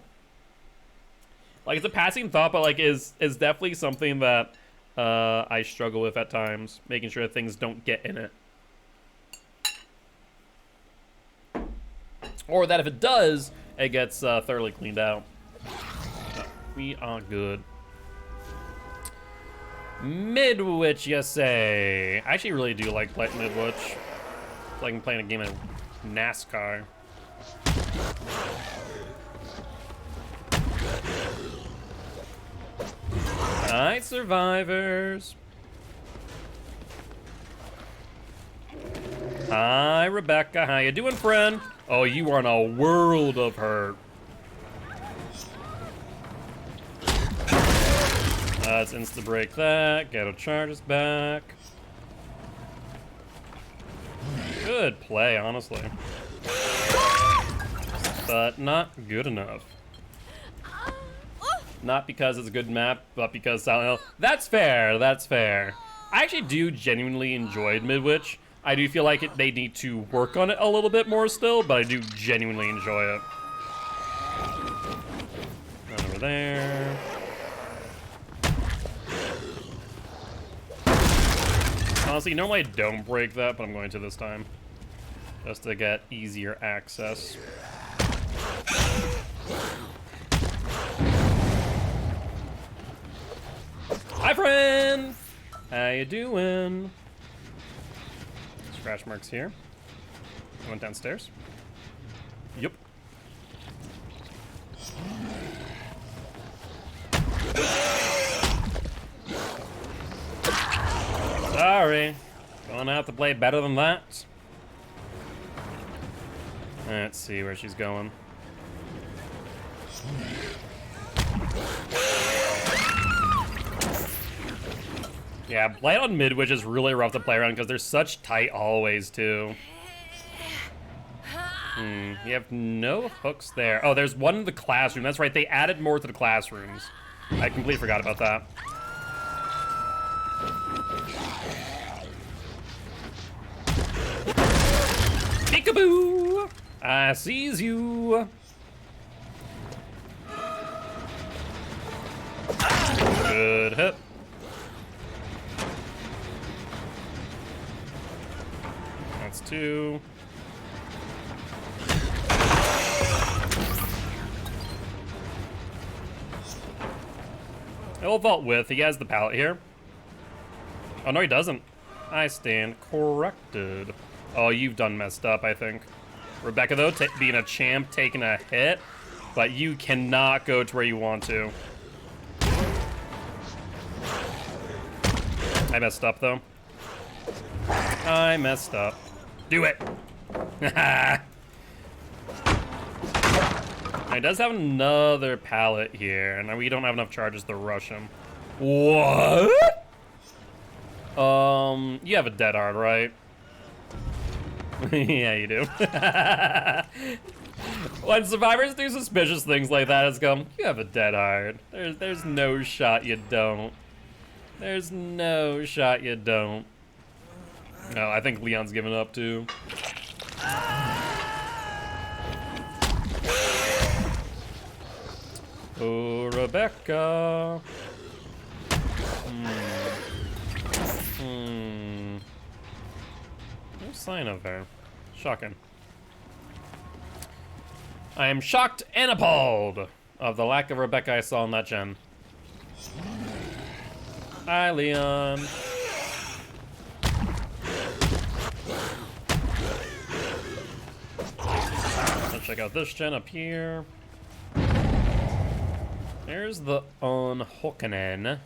Speaker 1: Like, it's a passing thought, but, like, is definitely something that I struggle with at times, making sure that things don't get in it. Or that if it does, it gets thoroughly cleaned out. We are good. Midwich, you say? I actually really do like playing Midwich. It's like I'm playing a game of NASCAR. Alright, survivors. Hi, Rebecca. How you doing, friend? Oh, you are in a world of hurt. Let's insta-break that. Get our charges back. Good play, honestly. But not good enough. Not because it's a good map, but because Silent Hill. That's fair, that's fair. I actually do genuinely enjoy Midwich. I do feel like they need to work on it a little bit more still, but I do genuinely enjoy it. Over there. Honestly, normally I don't break that, but I'm going to this time. Just to get easier access. Hi, friend! How you doing? Scratch marks here. I went downstairs. Yep. Sorry. Gonna have to play better than that. Let's see where she's going. Yeah, Blight on Midwich is really rough to play around because there's such tight hallways too. You have no hooks there. Oh, there's one in the classroom. That's right, they added more to the classrooms. I completely forgot about that. Peekaboo! I sees you. Good hit. That's 2. He'll vault with. He has the pallet here. Oh, no, he doesn't. I stand corrected. Oh, you've done messed up, I think. Rebecca, though, being a champ, taking a hit, but you cannot go to where you want to. I messed up, though. I messed up. Do it! He does have another pallet here, and we don't have enough charges to rush him. What? You have a dead hard, right? Yeah, you do. When survivors do suspicious things like that, it's you have a dead hard. There's no shot you don't. There's no shot you don't. No, I think Leon's giving up too. Oh, Rebecca. No sign of her. Shocking. I am shocked and appalled of the lack of Rebecca I saw in that gen. Hi, Leon. Let's check out this gen up here. There's the Unhookinen.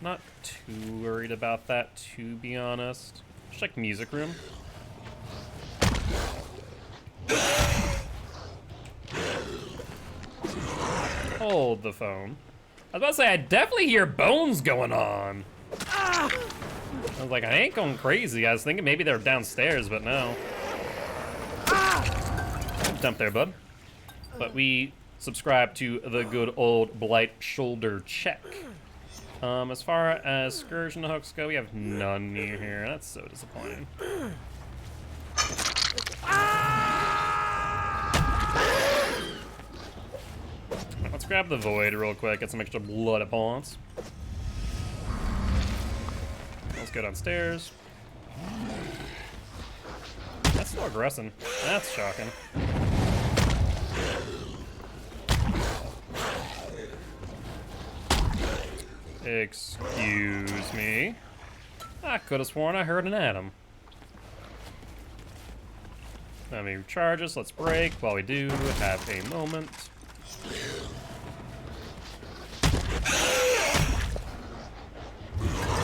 Speaker 1: Not too worried about that, to be honest. Let's check music room. Hold the phone. I was about to say, I definitely hear bones going on. I was like, I ain't going crazy. I was thinking maybe they're downstairs, but no. Dump there, bud. But we subscribe to the good old Blight shoulder check. As far as Scourge and hooks go, we have none near here. That's so disappointing. Let's grab the Void real quick, get some extra blood at Pawns. Let's go downstairs. That's still aggressing. That's shocking. Excuse me. I could have sworn I heard an Atom. Let me recharge us. Let's break while we do have a moment.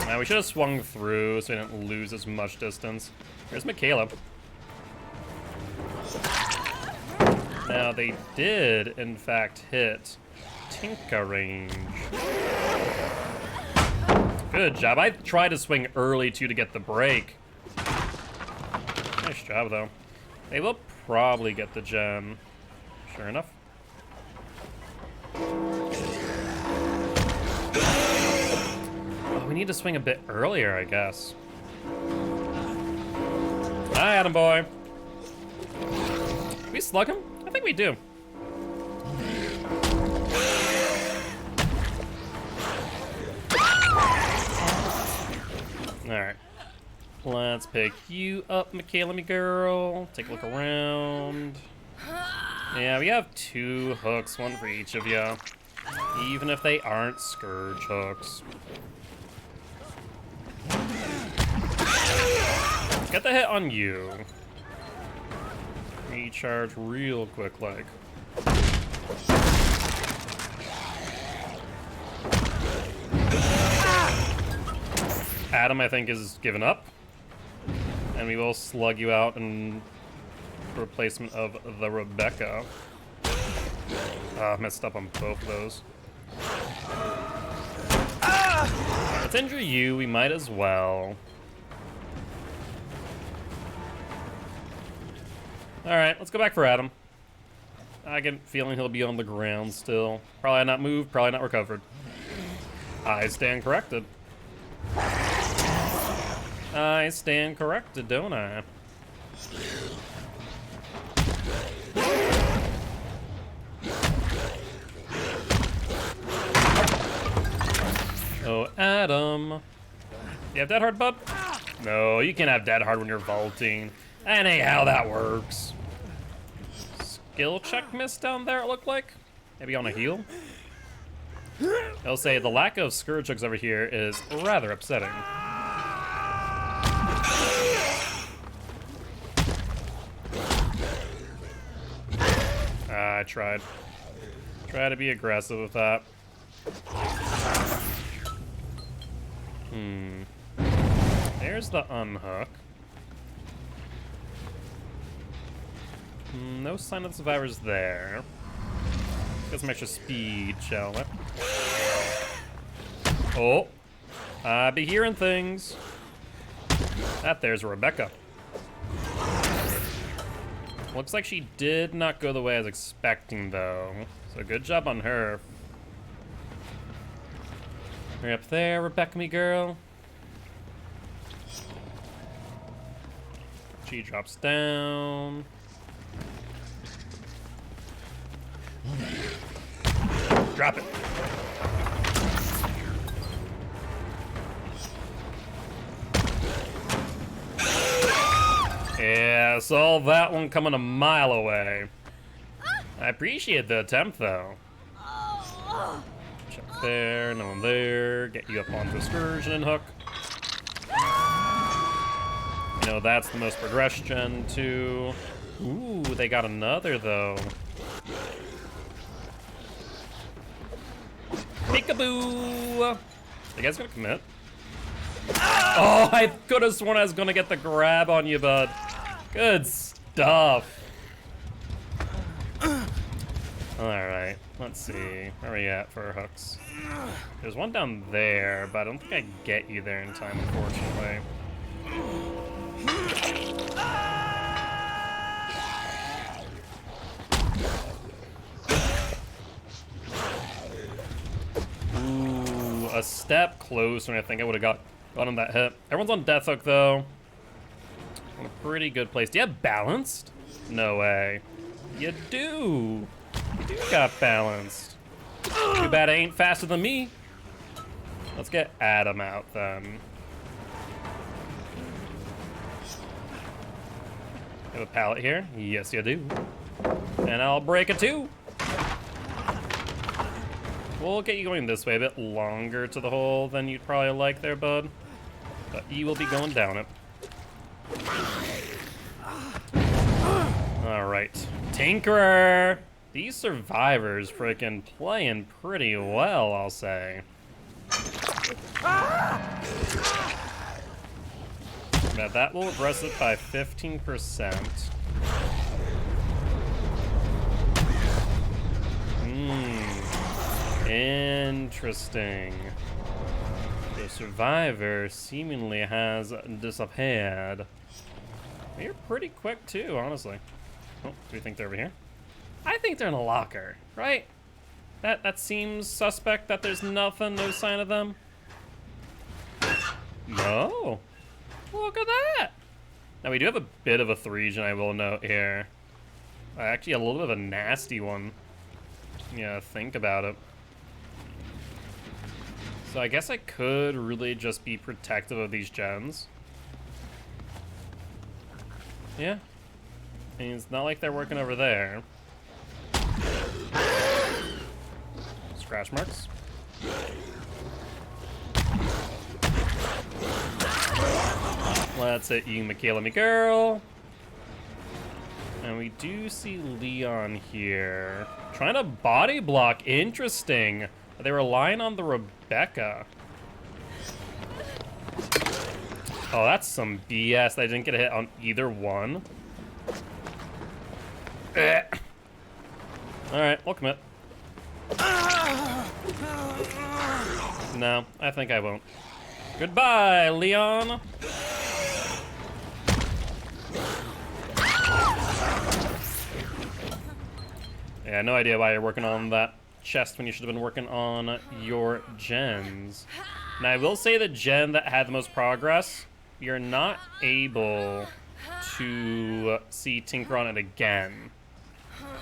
Speaker 1: Now we should have swung through so we didn't lose as much distance. There's Michaela. Now they did, in fact, hit Tinka range. Good job. I tried to swing early too to get the break. Nice job though. They will probably get the gem. Sure enough. Oh, we need to swing a bit earlier, I guess. Hi, Atom Boy. Can we slug him? I think we do. Alright. Let's pick you up, Michaela, me girl. Take a look around. Yeah, we have 2 hooks, one for each of you. Even if they aren't Scourge hooks. Get the hit on you. Recharge real quick, like. Adam, I think, is given up. And we will slug you out in replacement of the Rebecca. Messed up on both of those. Let's injure you, we might as well. Alright, let's go back for Adam. I get a feeling he'll be on the ground still. Probably not moved, probably not recovered. I stand corrected. I stand corrected, don't I? Oh, Adam. You have dead hard, bud? No, you can't have dead hard when you're vaulting. That ain't how that works. Skill check miss down there, it looked like. Maybe on a heal? I'll say the lack of Scourge hooks over here is rather upsetting. I tried. Try to be aggressive with that. There's the unhook. No sign of the survivors there. Get some extra speed, shall we? Oh. I be hearing things. That there's Rebecca. Looks like she did not go the way I was expecting, though. So good job on her. Hurry up there, Rebecca, me girl. She drops down. Drop it. Yeah, saw that one coming a mile away. I appreciate the attempt, though. Check there, no one there. Get you up onto Excursion and Hook. You know, that's the most progression, too. Ooh, they got another, though. Peekaboo! You guys gonna commit? Oh, I could have sworn I was gonna get the grab on you, bud. Good stuff. Alright, let's see. Where are we at for our hooks? There's one down there, but I don't think I can get you there in time, unfortunately. Ooh, a step closer, and I think I would have gotten that hit. Everyone's on death hook, though. In a pretty good place. Do you have balanced? No way. You do. You do got balanced. Too bad it ain't faster than me. Let's get Adam out, then. You have a pallet here? Yes, you do. And I'll break it, too. We'll get you going this way, a bit longer to the hole than you'd probably like there, bud. But you will be going down it. Alright. Tinkerer! These survivors freaking playing pretty well, I'll say. Now that will regress it by 15%. Interesting. The survivor seemingly has disappeared. You're pretty quick too, honestly. Oh, do you think they're over here? I think they're in a locker, right? That seems suspect that there's nothing, no sign of them. No. Look at that. Now we do have a bit of a 3-gen, I will note here. Actually a little bit of a nasty one. Yeah, think about it. So I guess I could really just be protective of these gens. Yeah. I mean, it's not like they're working over there. Scratch marks. Let's hit you, Michaela, me girl. And we do see Leon here. Trying to body block. Interesting. They were relying on the Rebecca. Oh, that's some BS. I didn't get a hit on either one. Alright, we'll commit. No, I think I won't. Goodbye, Leon. Yeah, no idea why you're working on that chest when you should have been working on your gens. Now, I will say the gen that had the most progress, you're not able to see Tinker on it again.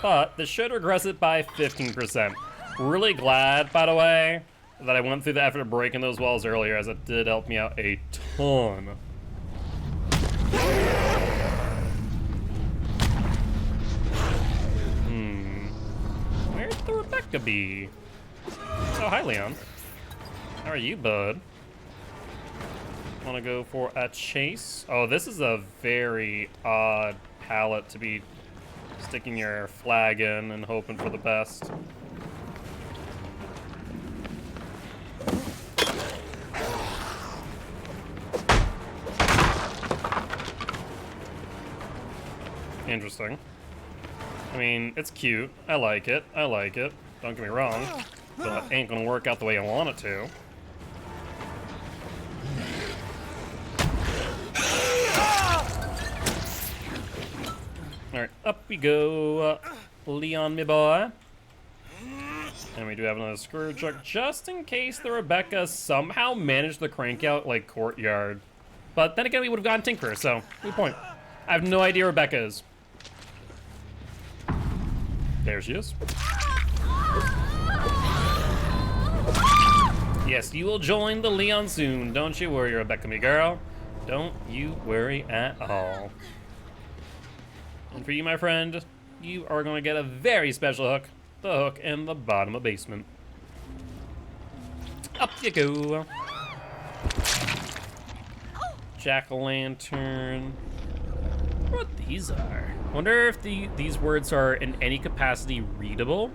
Speaker 1: But this should regress it by 15%. Really glad, by the way, that I went through the effort of breaking those walls earlier, as it did help me out a ton. Where'd the Rebecca be? Oh, hi, Leon. How are you, bud? Want to go for a chase? Oh, this is a very odd palette to be sticking your flag in and hoping for the best. Interesting. I mean, it's cute. I like it. I like it. Don't get me wrong. But it ain't gonna work out the way I want it to. Alright, up we go, Leon, my boy. And we do have another screw truck, just in case the Rebecca somehow managed to crank out, like, courtyard. But then again, we would have gotten Tinkerer, so, good point. I have no idea where Rebecca is. There she is. Yes, you will join the Leon soon. Don't you worry, Rebecca, me girl. Don't you worry at all. And for you, my friend, you are going to get a very special hook. The hook in the bottom of the basement. Up you go. Jack-o'-lantern. What these are? Wonder if these words are in any capacity readable.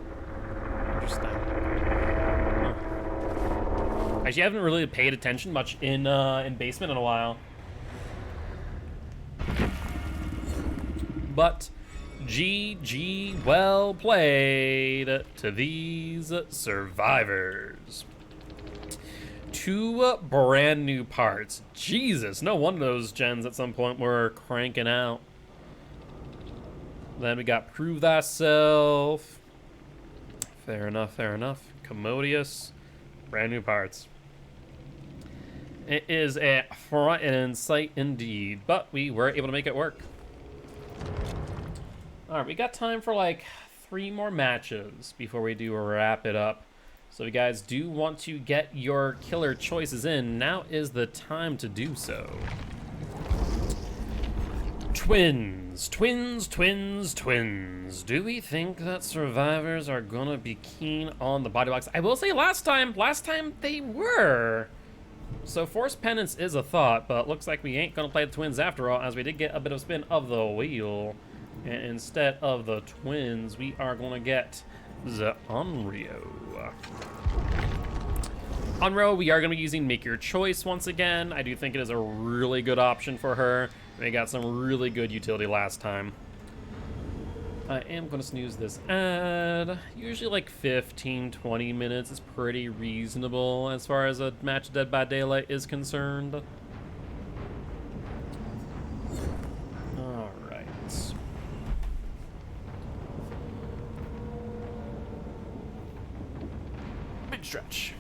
Speaker 1: Interesting. Huh. Actually, I haven't really paid attention much in basement in a while. But GG, well played to these survivors. 2 brand new parts. Jesus, no wonder those gens at some point were cranking out. Then we got Prove Thyself. Fair enough, fair enough. Commodious. Brand new parts. It is a front end sight indeed, but we were able to make it work. Alright, we got time for like 3 more matches before we do wrap it up. So if you guys do want to get your killer choices in, now is the time to do so. Twins, twins, twins, twins. Do we think that survivors are gonna be keen on the body box? I will say last time they were. So Force Penance is a thought, but looks like we ain't gonna play the twins after all, as we did get a bit of spin of the wheel. And instead of the twins, we are gonna get the Onryo. Onryo, we are gonna be using Make Your Choice once again. I do think it is a really good option for her. We got some really good utility last time. I am gonna snooze this ad. Usually like 15-20 minutes is pretty reasonable as far as a match of Dead by Daylight is concerned. Alright. Big stretch.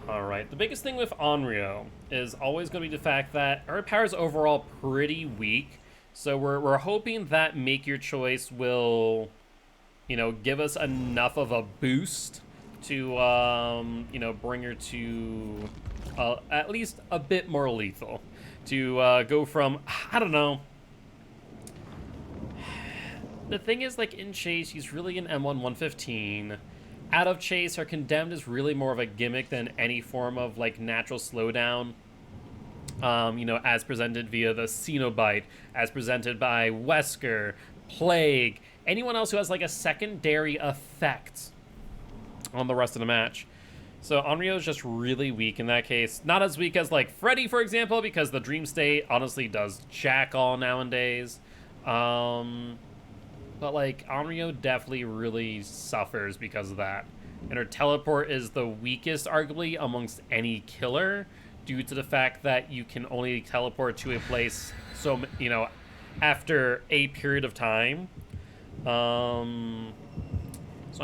Speaker 1: Alright. The biggest thing with Onryo is always going to be the fact that her power is overall pretty weak. So we're hoping that Make Your Choice will, you know, give us enough of a boost to, you know, bring her to at least a bit more lethal. To go from, I don't know. The thing is, like, in Chase, she's really an M1 115. Out of Chase, her Condemned is really more of a gimmick than any form of, like, natural slowdown. You know, as presented via the Cenobite, as presented by Wesker, Plague, anyone else who has, like, a secondary effect on the rest of the match. So Onryo is just really weak in that case. Not as weak as, like, Freddy, for example, because the Dream State honestly does jack all nowadays. But, like, Onryo definitely really suffers because of that. And her teleport is the weakest, arguably, amongst any killer, due to the fact that you can only teleport to a place, so, you know, after a period of time. So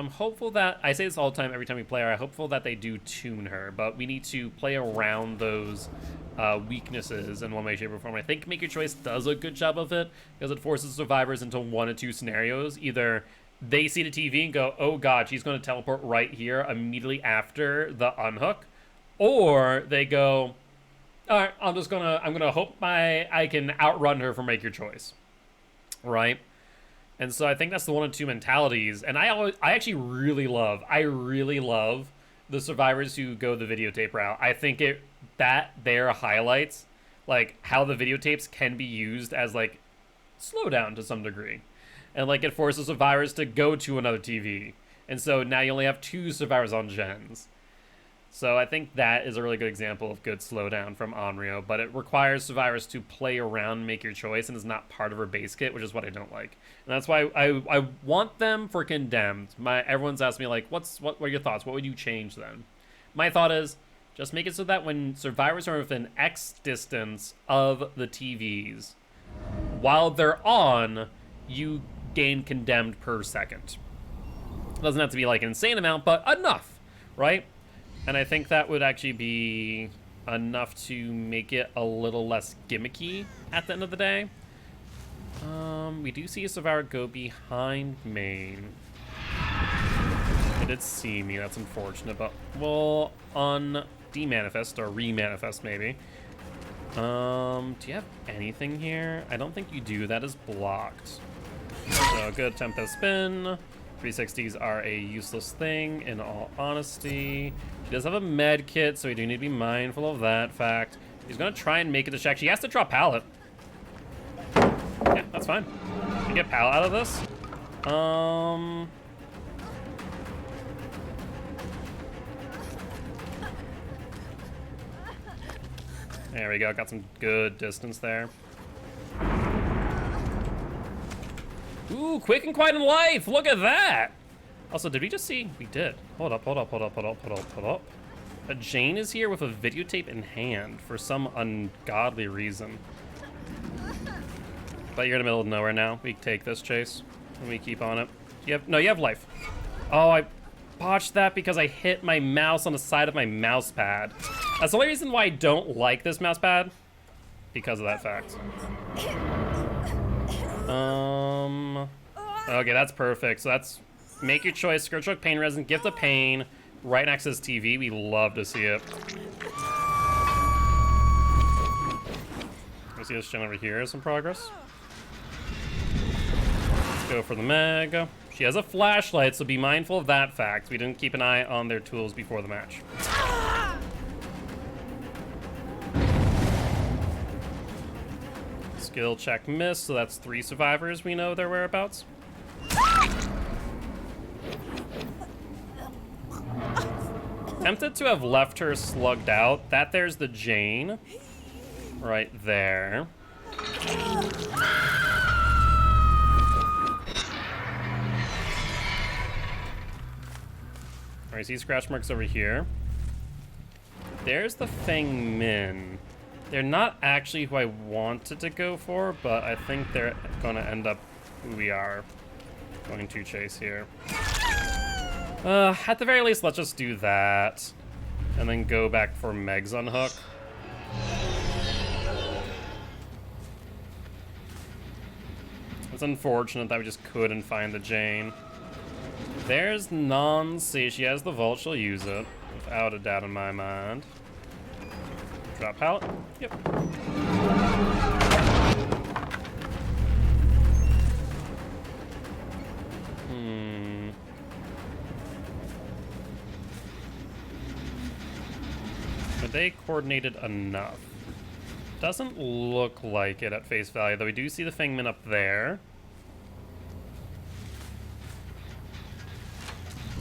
Speaker 1: I'm hopeful that, I say this all the time, every time we play her, I'm hopeful that they do tune her, but we need to play around those weaknesses in one way, shape, or form. I think Make Your Choice does a good job of it, because it forces survivors into 1 of 2 scenarios. Either they see the TV and go, oh god, she's going to teleport right here immediately after the unhook, or they go, all right, I'm gonna hope I can outrun her for Make Your Choice, right? And so I think that's the 1 of 2 mentalities. And I actually really love the survivors who go the videotape route. I think that there highlights, like, how the videotapes can be used as, like, slowdown to some degree. And, like, it forces survivors to go to another TV. And so now you only have 2 survivors on gens. So I think that is a really good example of good slowdown from Onryo, but it requires survivors to play around Make Your Choice and is not part of her base kit, which is what I don't like. And that's why I want them for Condemned. Everyone's asked me, like, what are your thoughts? What would you change then? My thought is, Just make it so that when survivors are within X distance of the TVs, while they're on, you gain condemned per second. It doesn't have to be like an insane amount, but enough, right? And I think that would actually be enough to make it a little less gimmicky at the end of the day. We do see a survivor go behind main. They did see me, that's unfortunate, but we'll de-manifest or re-manifest maybe. Do you have anything here? I don't think you do, that is blocked. So good attempt at a spin. 360s are a useless thing in all honesty. She does have a med kit, so we do need to be mindful of that fact. He's gonna try and make it a check. She has to drop pallet. Yeah, that's fine. We get pallet out of this. There we go, got some good distance there. Ooh, quick and quiet in life, look at that! Also, did we just see? We did. Hold up. A Jane is here with a videotape in hand for some ungodly reason. But you're in the middle of nowhere now. We take this, Chase, and we keep on it. You have life. Oh, I botched that because I hit my mouse on the side of my mouse pad. That's the only reason why I don't like this mouse pad. Because of that fact. Okay, that's perfect. So that's make your choice. Scourge Hook, Pain Resin, Gift of Pain, right next to this TV. We love to see it. We see this gen over here is some progress. Let's go for the Meg. She has a flashlight, so be mindful of that fact. We didn't keep an eye on their tools before the match. Skill check miss, so that's 3 survivors we know their whereabouts. Tempted to have left her slugged out. That there's the Jane. Right there. Alright, see scratch marks over here. There's the Feng Min. They're not actually who I wanted to go for, but I think they're gonna end up who we are going to chase here. At the very least, let's just do that. And then go back for Megs on hook. It's unfortunate that we just couldn't find the Jane. There's Nancy. She has the vault. She'll use it, without a doubt in my mind. Drop pallet. Yep. Are they coordinated enough? Doesn't look like it at face value, though we do see the Feng Min up there.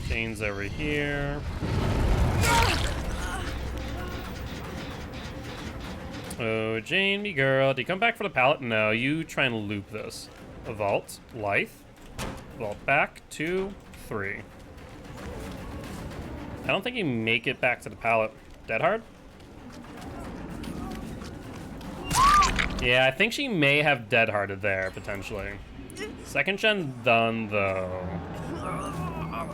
Speaker 1: Jane's over here. Oh, Jane, me girl. Do you come back for the pallet? No, you try and loop this. A vault, Lithe. Vault back, 2, 3. I don't think you make it back to the pallet. Dead hard? Yeah, I think she may have dead hearted there, potentially. Second gen done, though.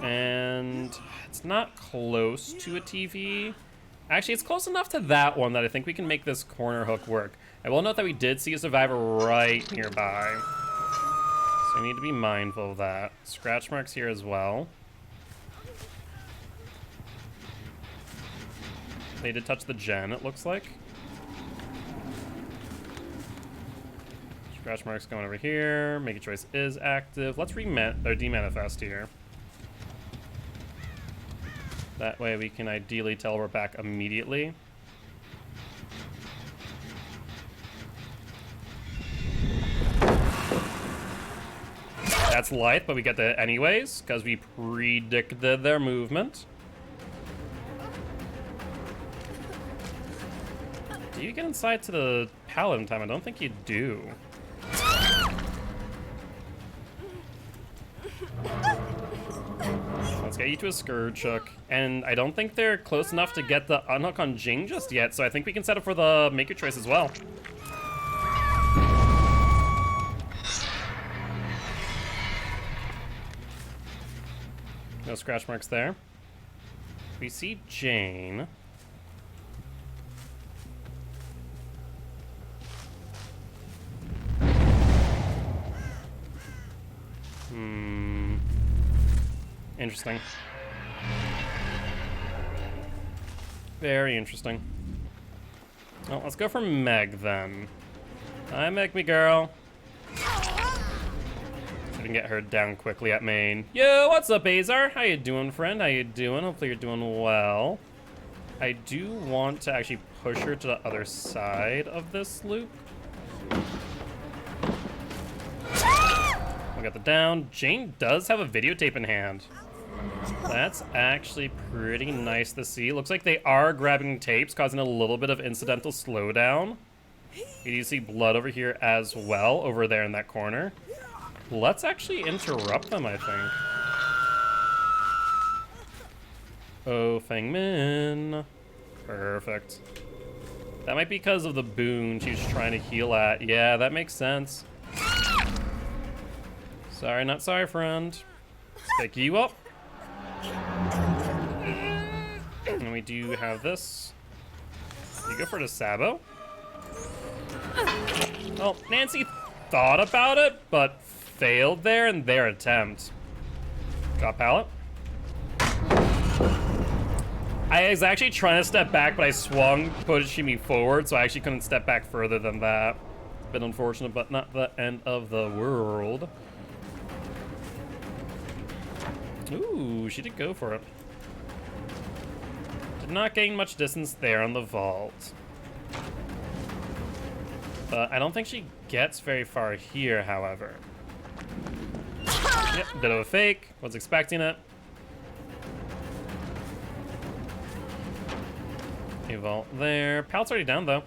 Speaker 1: And it's not close to a TV. Actually, it's close enough to that one that I think we can make this corner hook work. I will note that we did see a survivor right nearby. So we need to be mindful of that. Scratch marks here as well. They did touch the gen, it looks like. Scratch marks going over here. Make a choice is active. Let's demanifest here. That way we can ideally teleport back immediately. That's Lithe, but we get that anyways, because we predicted their movement. Do you get inside to the pallet in time? I don't think you do. Let's get you to a Scourgehook. And I don't think they're close enough to get the unhook on Jing just yet, so I think we can set up for the Make Your Choice as well. No scratch marks there. We see Jane. Interesting. Very interesting. Well, let's go for Meg then. Hi, Meg, me girl. So we can get her down quickly at main. Yo, what's up, Azar? How you doing, friend? How you doing? Hopefully you're doing well. I do want to actually push her to the other side of this loop. We got the down. Jane does have a videotape in hand. That's actually pretty nice to see. Looks like they are grabbing tapes, causing a little bit of incidental slowdown. You see blood over here as well, over there in that corner. Let's actually interrupt them, I think. Oh, Feng Min. Perfect. That might be because of the boon she's trying to heal at. Yeah, that makes sense. Sorry, not sorry, friend. Let's pick you up. And we do have this. You go for the Sabo. Well, Nancy thought about it, but failed there in their attempt. Drop pallet. I was actually trying to step back, but I swung, pushing me forward, so I actually couldn't step back further than that. Bit unfortunate, but not the end of the world. Ooh, she did go for it. Did not gain much distance there on the vault. But I don't think she gets very far here, however. Yep, bit of a fake. Was expecting it. A vault there. Pallet's already down, though.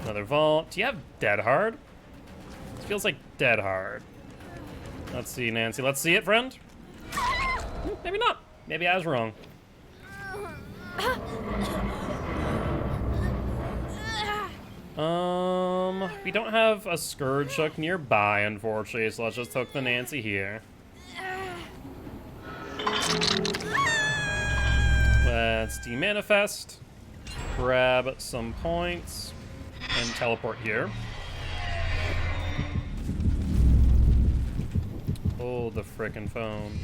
Speaker 1: Another vault. Do you have Dead Hard? This feels like Dead Hard. Let's see, Nancy. Let's see it, friend. Maybe not. Maybe I was wrong. We don't have a Scourgehook nearby, unfortunately, so let's just hook the Nancy here. Let's demanifest, grab some points, and teleport here. Oh, the frickin' phone.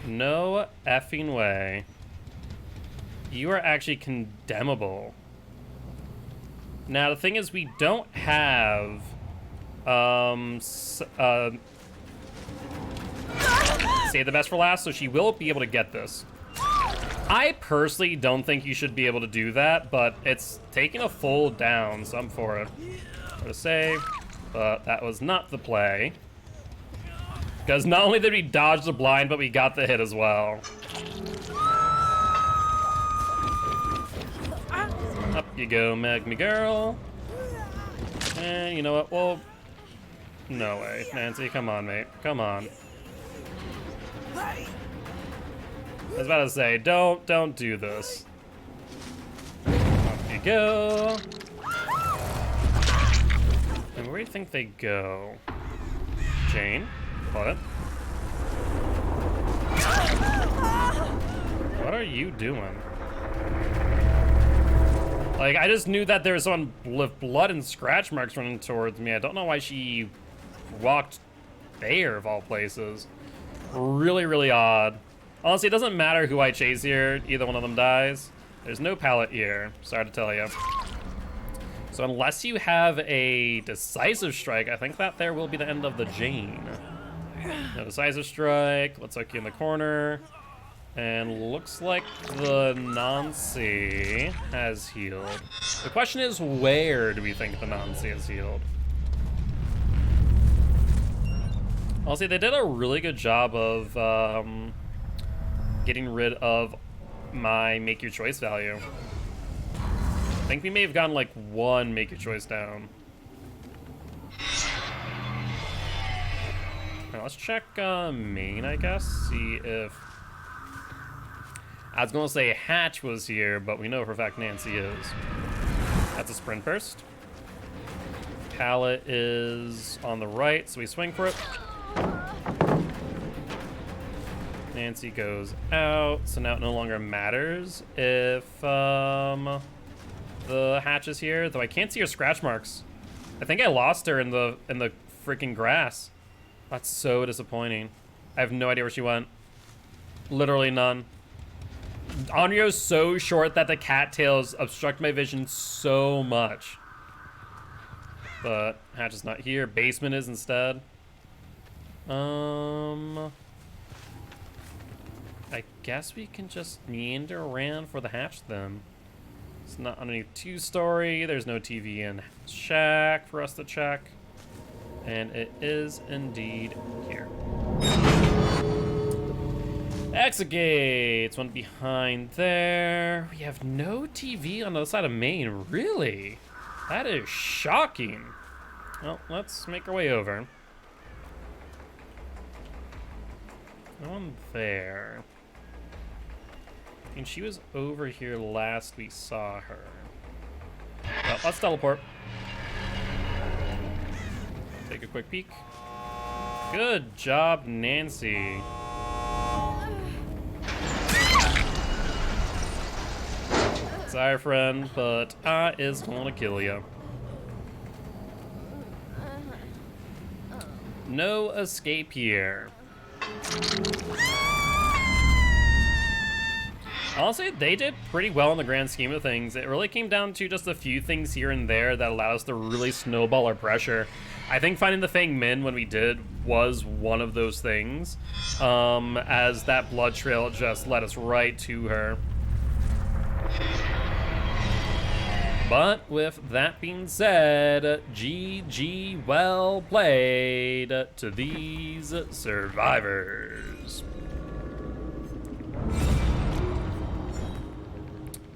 Speaker 1: No effing way. You are actually condemnable. Now, the thing is, we don't have, save the best for last, so she will be able to get this. I personally don't think you should be able to do that, but it's taking a full down, so I'm for it. For the save, but that was not the play. Because not only did we dodge the blind, but we got the hit as well. Up you go, Meg, me girl. And you know what? Well, no way. Nancy, come on, mate. Come on. I was about to say, don't do this. Up you go. And where do you think they go? Jane? What? What are you doing? Like, I just knew that there was someone with blood and scratch marks running towards me. I don't know why she walked there, of all places. Really, really odd. Honestly, it doesn't matter who I chase here. Either one of them dies. There's no pallet here. Sorry to tell you. So unless you have a decisive strike, I think that there will be the end of the Jane. No decisive strike. Let's hook you in the corner. And looks like the Nancy has healed. The question is, where do we think the Nancy has healed? Honestly, they did a really good job of getting rid of my Make Your Choice value. I think we may have gotten like one Make Your Choice down. Now, let's check main, I guess. See if... I was gonna say Hatch was here, but we know for a fact Nancy is. That's a sprint burst. Pallet is on the right, so we swing for it. Nancy goes out, so now it no longer matters if the Hatch is here, though I can't see her scratch marks. I think I lost her in the freaking grass. That's so disappointing. I have no idea where she went. Literally none. Onryo's so short that the cattails obstruct my vision so much. But Hatch is not here. Basement is instead. I guess we can just meander around for the Hatch then. It's not underneath 2-story. There's no TV in shack for us to check. And it is indeed here. Exit gates, one behind there. We have no TV on the other side of main, really? That is shocking. Well, let's make our way over. No one there. And she was over here last we saw her. Well, let's teleport. Take a quick peek. Good job, Nancy. Sorry, friend, but I is gonna kill you. No escape here. Honestly, they did pretty well in the grand scheme of things. It really came down to just a few things here and there that allowed us to really snowball our pressure. I think finding the Fang Min when we did was one of those things, as that blood trail just led us right to her. But with that being said, GG well played to these survivors.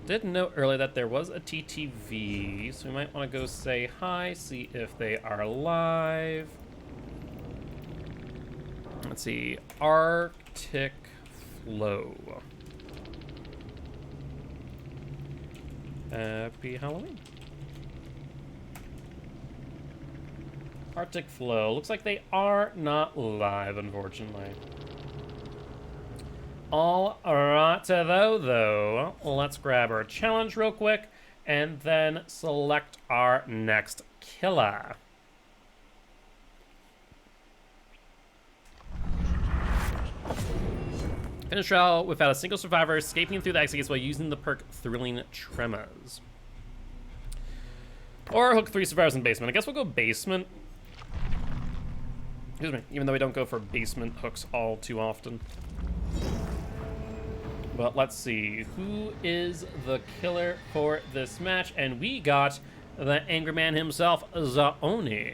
Speaker 1: Didn't know earlier that there was a TTV, so we might want to go say hi, see if they are live. Let's see, Arctic Flow. Happy Halloween. Arctic Flow. Looks like they are not live, unfortunately. All right, though, let's grab our challenge real quick and then select our next killer. Finish trial without a single survivor, escaping through the exit gates while using the perk Thrilling Tremors. Or hook 3 survivors in basement. I guess we'll go basement. Excuse me, even though we don't go for basement hooks all too often. But let's see, who is the killer for this match? And we got the angry man himself, Zaoni.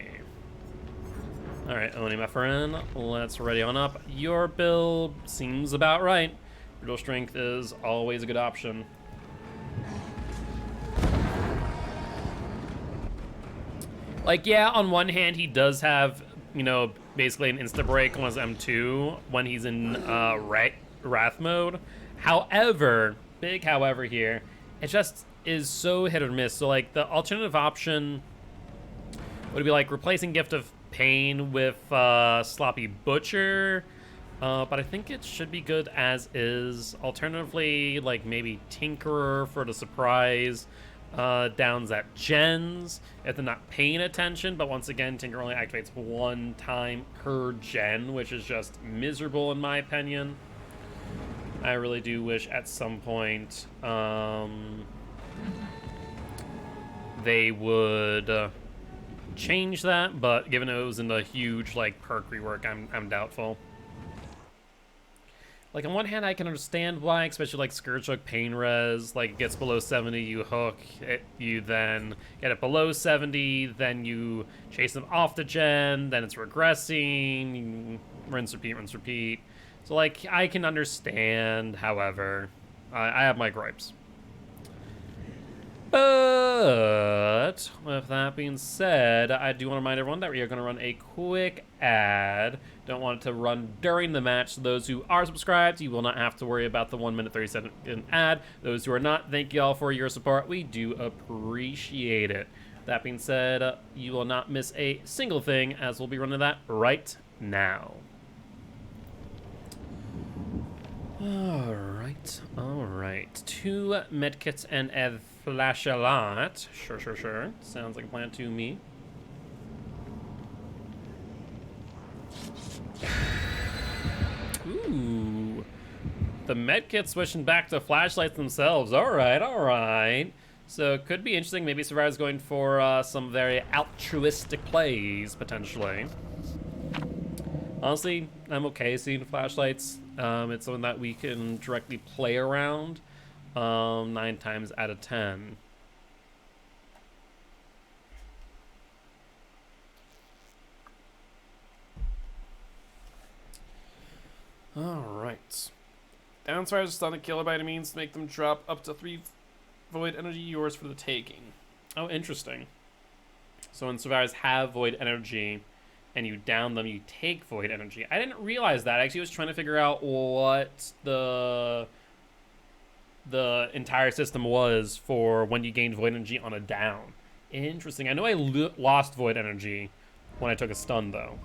Speaker 1: All right, Oni, my friend, let's ready on up. Your build seems about right. Brutal strength is always a good option. Like, yeah, on one hand, he does have, you know, basically an insta break on his M2 when he's in Wrath mode. However, big however here, it just is so hit or miss. So, like, the alternative option would be like replacing Gift of Pain with Sloppy Butcher, but I think it should be good as is. Alternatively, like maybe Tinkerer for the surprise downs at gens if they're not paying attention, but once again, Tinkerer only activates 1 time per gen, which is just miserable in my opinion. I really do wish at some point they would change that, but given it was in the huge like perk rework, I'm doubtful. Like on one hand I can understand why, especially like Scourge Hook Pain Res, like it gets below 70, you hook it, you then get it below 70, then you chase them off the gen, then it's regressing, you rinse repeat. So like I can understand, however, I have my gripes. But But with that being said, I do want to remind everyone that we are going to run a quick ad. Don't want it to run during the match. So those who are subscribed, you will not have to worry about the 1 minute 30-second ad. Those who are not, thank you all for your support. We do appreciate it. That being said, you will not miss a single thing, as we'll be running that right now. All right. 2 medkits and a flashlight. Sure. Sounds like a plan to me. Ooh. The medkits switching back to flashlights themselves. All right. So it could be interesting. Maybe Survivor's going for some very altruistic plays, potentially. Honestly, I'm okay seeing flashlights. It's something that we can directly play around 9 times out of 10. Alright. Downstairs stun a killer by any means to make them drop up to 3 void energy, yours for the taking. Oh, interesting. So when survivors have void energy and you down them, you take void energy. I didn't realize that. I actually was trying to figure out what the entire system was for when you gained void energy on a down. Interesting. I know I lost void energy when I took a stun, though.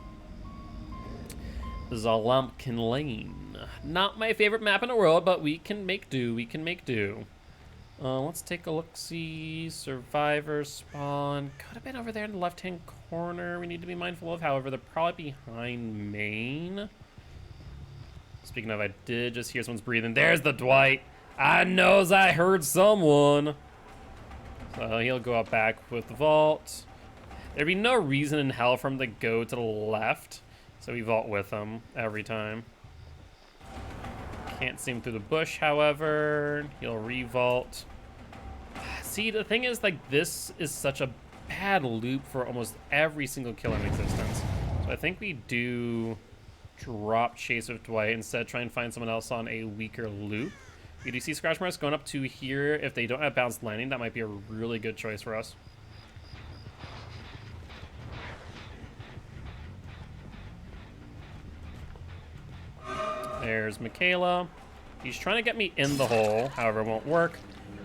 Speaker 1: Zolumpkin Lane. Not my favorite map in the world, but we can make do. Let's take a look-see. Survivor spawn. Could have been over there in the left-hand corner. We need to be mindful of. However, they're probably behind main. Speaking of, I did just hear someone's breathing. There's the Dwight. I knows I heard someone. So he'll go up back with the vault. There'd be no reason in hell for him to go to the left. So we vault with him every time. Can't see him through the bush, however. He'll revault. See, the thing is, like, this is such a bad loop for almost every single kill in existence. So I think we do drop chase with Dwight, instead try and find someone else on a weaker loop. We do see Scratch Marks going up to here. If they don't have bounced landing, that might be a really good choice for us. There's Michaela. He's trying to get me in the hole, however, it won't work.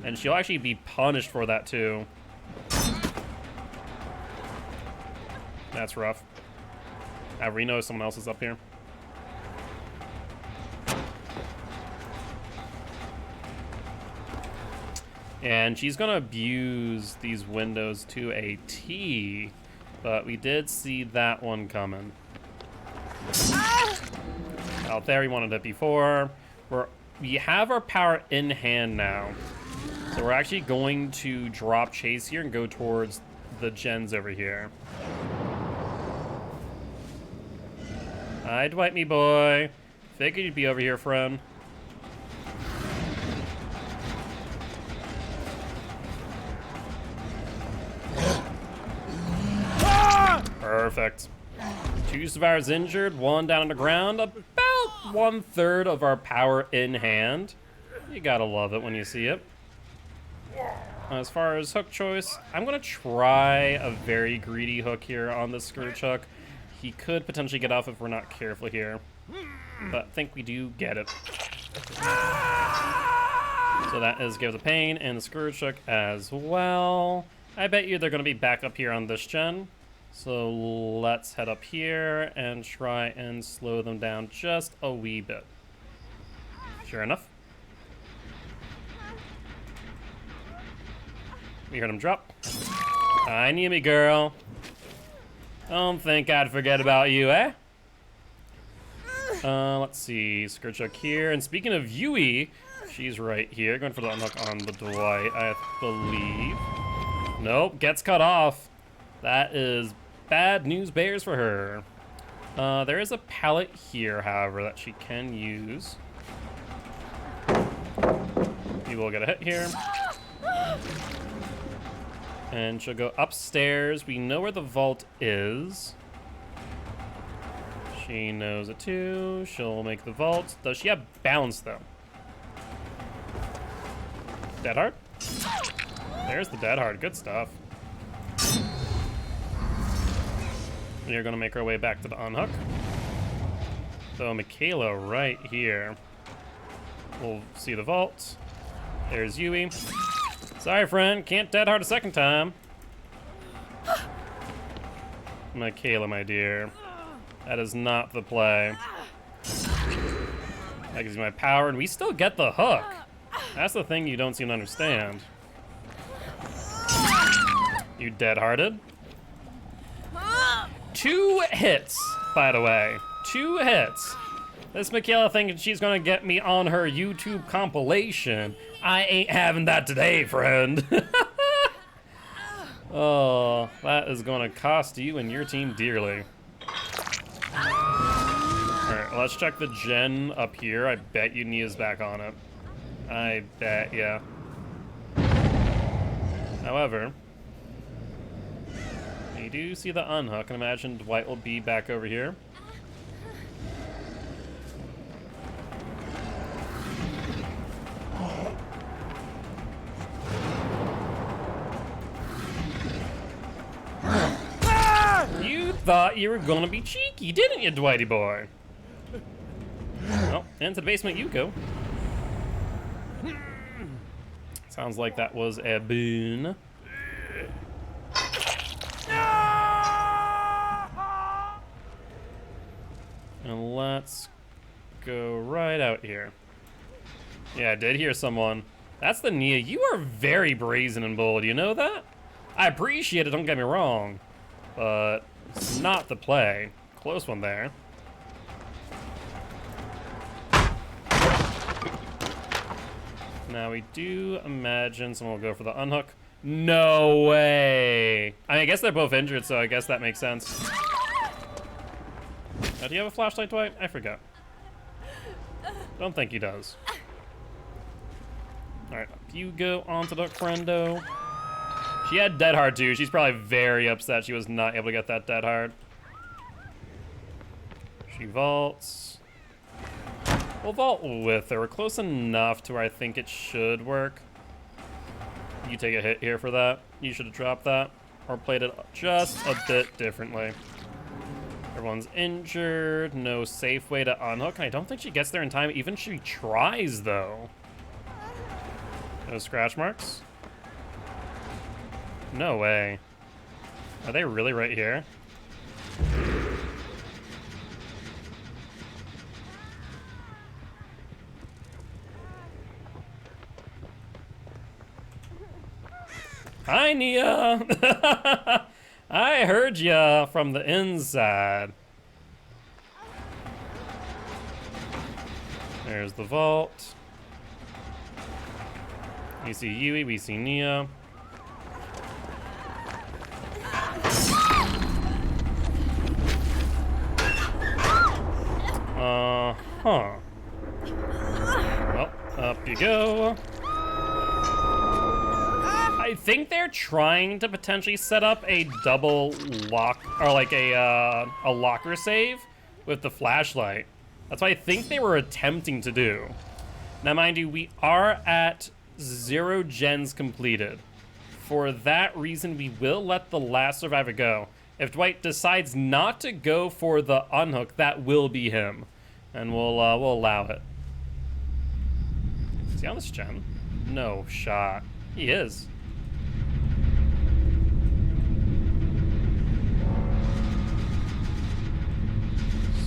Speaker 1: And she'll actually be punished for that, too. That's rough. We know someone else is up here. And she's going to abuse these windows to a T. But we did see that one coming. Out there, we wanted it before. We have our power in hand now. So we're actually going to drop chase here and go towards the gens over here. Hi, Dwight, me boy. Figured you'd be over here, friend. Perfect. 2 survivors injured, 1 down on the ground. About 1/3 of our power in hand. You gotta love it when you see it. As far as hook choice, I'm gonna try a very greedy hook here on the Scourge hook. He could potentially get off if we're not careful here, but I think we do get it. So that is Give the Pain and the Scourge hook as well. I bet you they're gonna be back up here on this gen. So let's head up here and try and slow them down just a wee bit. Sure enough. We heard him drop. I knew me, girl. Don't think I'd forget about you, eh? Let's see. Scourge hook here. And speaking of Yui, she's right here. Going for the unhook on the Dwight, I believe. Nope, gets cut off. That is bad news bears for her. There is a pallet here, however, that she can use. We will get a hit here. And she'll go upstairs. We know where the vault is. She knows it too. She'll make the vault. Does she have bounce, though? Dead hard? There's the dead hard. Good stuff. We are going to make our way back to the unhook. So Michaela right here. We'll see the vault. There's Yui. Sorry, friend. Can't dead hard a second time. Michaela, my dear. That is not the play. That gives me my power, and we still get the hook. That's the thing you don't seem to understand. You dead-hearted. 2 hits, by the way. 2 hits. This Michaela thinking she's gonna get me on her YouTube compilation. I ain't having that today, friend. Oh, that is gonna cost you and your team dearly. Alright, let's check the gen up here. I bet you Nia's back on it. I bet, yeah. However, you do see the unhook, and imagine Dwight will be back over here. You thought you were gonna be cheeky, didn't you, Dwighty boy? Well, into the basement you go. Sounds like that was a boon. And let's go right out here. Yeah, I did hear someone. That's the Nia. You are very brazen and bold, you know that? I appreciate it, don't get me wrong. But it's not the play. Close one there. Now we do imagine someone will go for the unhook. No way. I mean, I guess they're both injured, so I guess that makes sense. Do you have a flashlight, Dwight? I forgot. Don't think he does. Alright, you go onto the friendo. She had dead hard too. She's probably very upset she was not able to get that dead hard. She vaults. We'll vault with her. We're close enough to where I think it should work. You take a hit here for that. You should have dropped that. Or played it just a bit differently. Everyone's injured. No safe way to unhook. And I don't think she gets there in time. Even she tries, though. No scratch marks? No way. Are they really right here? Hi, Nia! I heard ya from the inside. There's the vault. We see Yui, we see Nia. Huh. Well, up you go. I think they're trying to potentially set up a double lock, or like a locker save with the flashlight. That's what I think they were attempting to do. Now, mind you, we are at 0 gens completed. For that reason, we will let the last survivor go. If Dwight decides not to go for the unhook, that will be him. And we'll allow it. Is he on this gen? No shot. He is.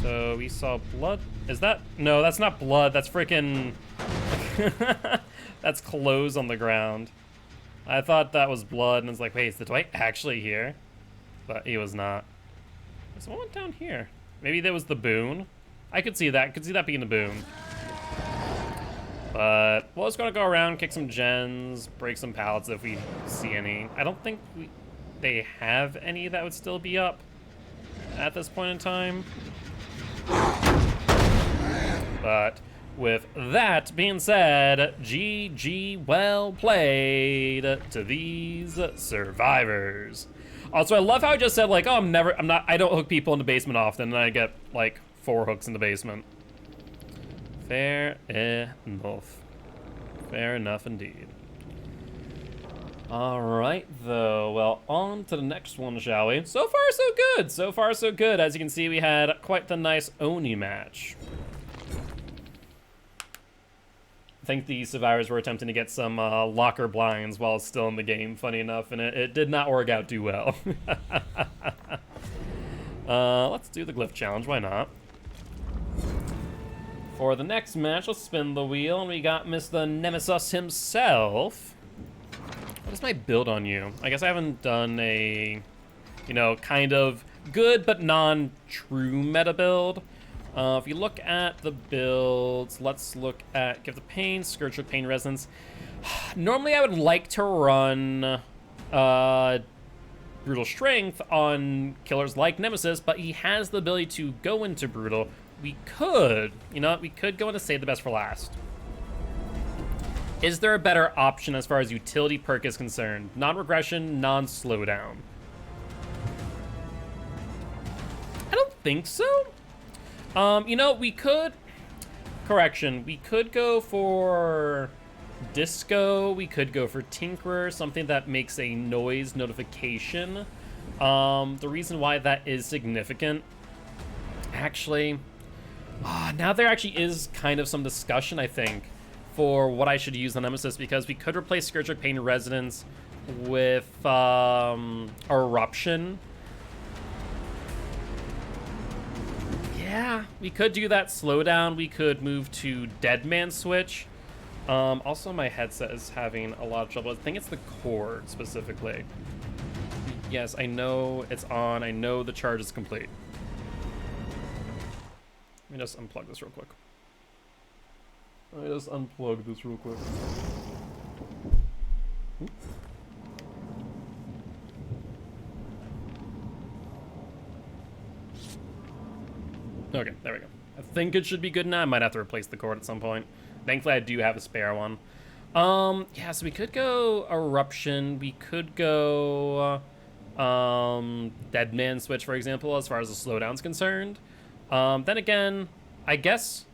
Speaker 1: So we saw blood. Is that? No, that's not blood. That's freaking. That's clothes on the ground. I thought that was blood, and it's like, wait, is the Dwight actually here? But he was not. There's someone down here. Maybe that was the boon. I could see that. Could see that being the boon. But we're just gonna go around, kick some gens, break some pallets if we see any. I don't think they have any that would still be up at this point in time. But with that being said, GG, well played to these survivors. Also, I love how I just said, like, oh, I don't hook people in the basement often, and I get like 4 hooks in the basement. Fair enough. Fair enough indeed. All right, though. Well, on to the next one, shall we? So far, so good. So far, so good. As you can see, we had quite the nice Oni match. I think the survivors were attempting to get some locker blinds while still in the game, funny enough, and it did not work out too well. Let's do the glyph challenge, why not? For the next match, let's spin the wheel, and we got Mr. Nemesis himself. What is my build on you? I guess I haven't done a, you know, kind of good but non-true meta build. If you look at the builds, let's look at Gift of Pain, Scourge with Pain Resonance. Normally I would like to run Brutal Strength on killers like Nemesis, but he has the ability to go into Brutal. We could, you know, we could go into Save the Best for last. Is there a better option as far as utility perk is concerned? Non-regression, non-slowdown. I don't think so. You know, we could... Correction, we could go for Disco, we could go for Tinkerer, something that makes a noise notification. The reason why that is significant, actually... now there actually is kind of some discussion, I think, for what I should use on Nemesis, because we could replace Scourge of Pain Resonance with Eruption. Yeah, we could do that slowdown. We could move to Deadman Switch. Also, my headset is having a lot of trouble. I think it's the cord specifically. Yes, I know it's on. I know the charge is complete. Let me just unplug this real quick. Okay, there we go. I think it should be good now. I might have to replace the cord at some point. Thankfully, I do have a spare one. Yeah, so we could go Eruption. We could go Deadman Switch, for example, as far as the slowdown's concerned. Then again, I guess...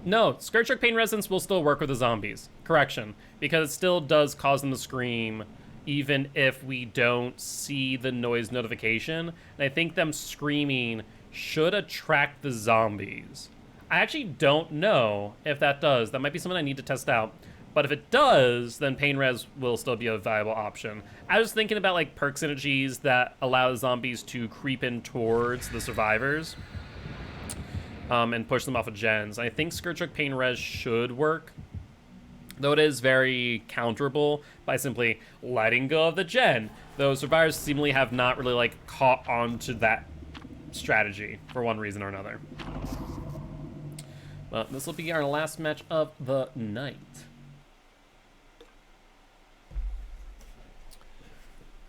Speaker 1: No, Scourge Pain Resonance will still work with the zombies. Correction. Because it still does cause them to scream, even if we don't see the noise notification. And I think them screaming should attract the zombies. I actually don't know if that does. That might be something I need to test out. But if it does, then Pain Res will still be a viable option. I was thinking about like perk synergies that allow the zombies to creep in towards the survivors and push them off of gens. I think Scourge Pain Res should work, though it is very counterable by simply letting go of the gen. Though survivors seemingly have not really like caught on to that strategy for one reason or another. Well, this will be our last match of the night.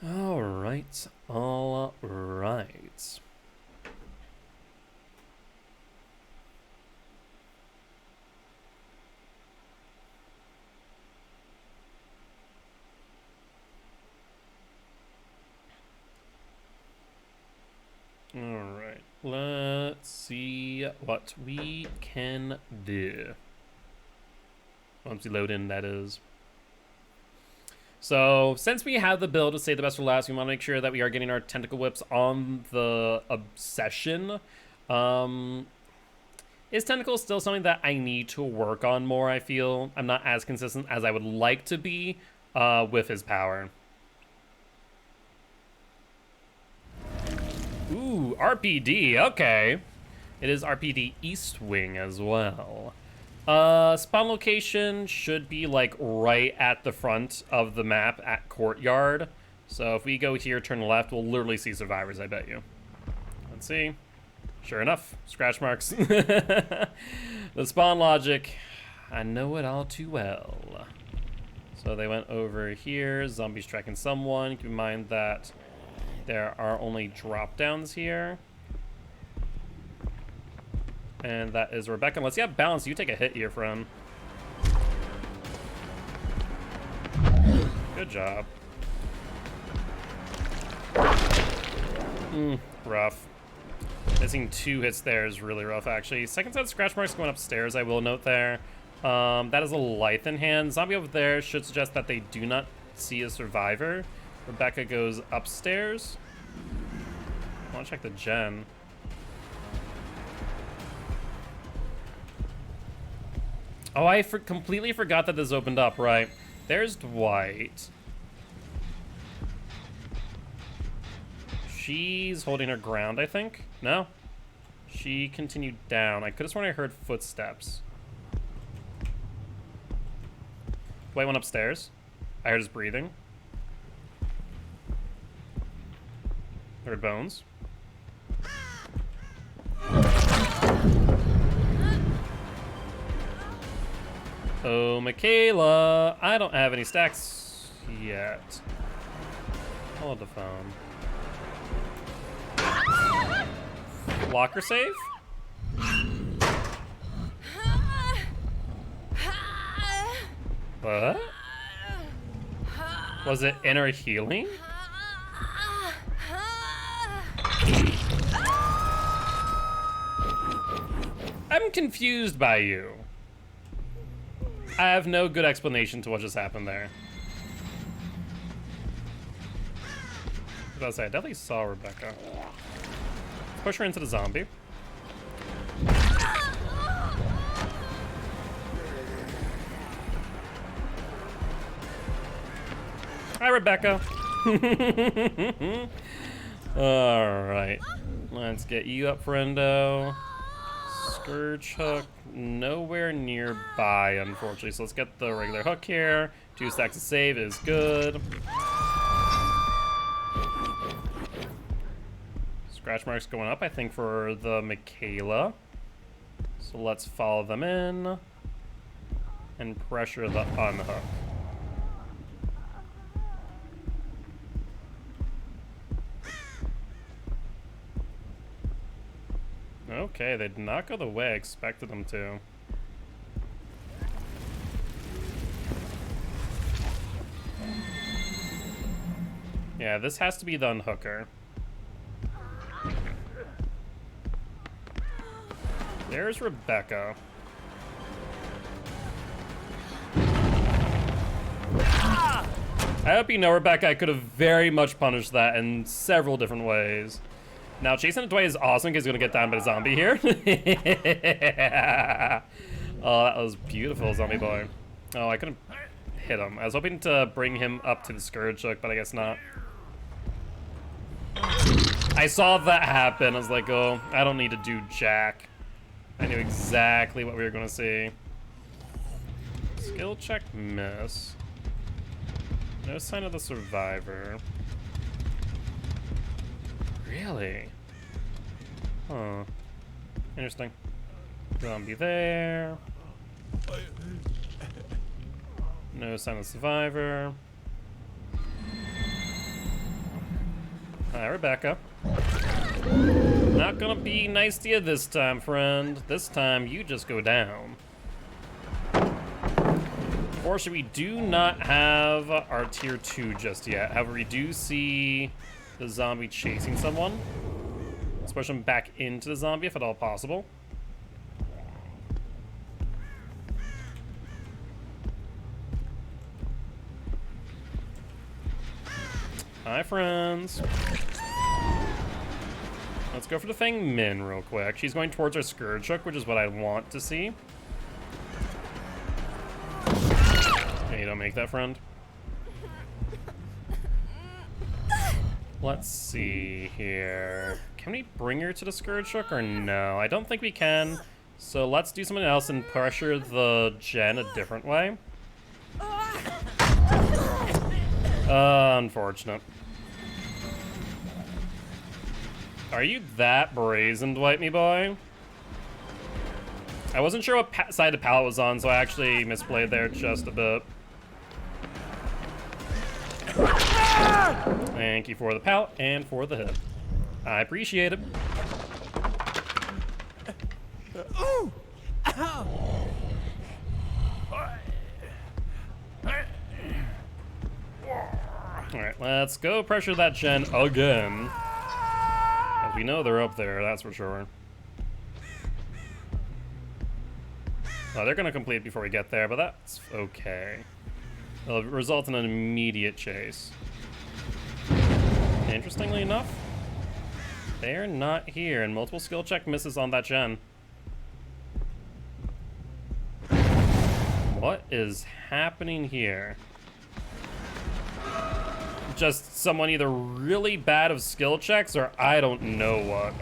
Speaker 1: All right, all right. All right, let's see what we can do. Once we load in, that is. So, since we have the build to save the best for last, we want to make sure that we are getting our tentacle whips on the obsession. Is tentacle still something that I need to work on more, I feel? I'm not as consistent as I would like to be with his power. Ooh, RPD, okay. It is RPD East Wing as well. Spawn location should be like right at the front of the map at Courtyard. So if we go here, turn left, we'll literally see survivors, I bet you. Let's see. Sure enough, scratch marks. The spawn logic, I know it all too well. So they went over here, zombies tracking someone. Keep in mind that there are only drop downs here. And that is Rebecca. Let's see how balanced you take a hit here, friend. Good job. Rough. Missing 2 hits there is really rough, actually. Second set scratch marks going upstairs, I will note there. That is a Lithe in hand. Zombie over there should suggest that they do not see a survivor. Rebecca goes upstairs. I want to check the gen. Oh, I completely forgot that this opened up, right? There's Dwight. She's holding her ground, I think. No? She continued down. I could have sworn I heard footsteps. Dwight went upstairs. I heard his breathing. Heard bones. Oh, Michaela. I don't have any stacks yet. Hold the phone. Locker save? What? Was it inner healing? I'm confused by you. I have no good explanation to what just happened there. I was about to say, I definitely saw Rebecca. Push her into the zombie. Hi, Rebecca. All right, let's get you up, friendo. Scourge hook, nowhere nearby, unfortunately. So let's get the regular hook here. 2 stacks of save is good. Scratch marks going up, I think, for the Michaela. So let's follow them in and pressure the unhook. Okay, they did not go the way I expected them to. Yeah, this has to be the unhooker. There's Rebecca. I hope you know, Rebecca, I could have very much punished that in several different ways. Now, chasing a Dwight is awesome because he's going to get down by the zombie here. Oh, that was beautiful, zombie boy. Oh, I couldn't hit him. I was hoping to bring him up to the Scourge hook, but I guess not. I saw that happen. I was like, oh, I don't need to do jack. I knew exactly what we were going to see. Skill check miss. No sign of the survivor. Really? Huh. Interesting. Zombie there. No sign of survivor. Hi, Rebecca. Not gonna be nice to you this time, friend. This time, you just go down. Unfortunately, we do not have our tier 2 just yet. However, we do see the zombie chasing someone. Let's push him back into the zombie if at all possible. Hi, friends. Let's go for the Fang Min real quick. She's going towards our Scourge hook, which is what I want to see. Yeah, you don't make that, friend. Let's see here. Can we bring her to the Scourge hook or no? I don't think we can. So let's do something else and pressure the gen a different way. Unfortunate. Are you that brazen, Dwight, me boy? I wasn't sure what side the pallet was on, so I actually misplayed there just a bit. Thank you for the pallet and for the hit. I appreciate it. Ooh. Alright, let's go pressure that gen again. As we know they're up there, that's for sure. Oh, they're gonna complete before we get there, but that's okay. It'll result in an immediate chase. Interestingly enough, they're not here, and multiple skill check misses on that gen. What is happening here? Just someone either really bad of skill checks or I don't know what.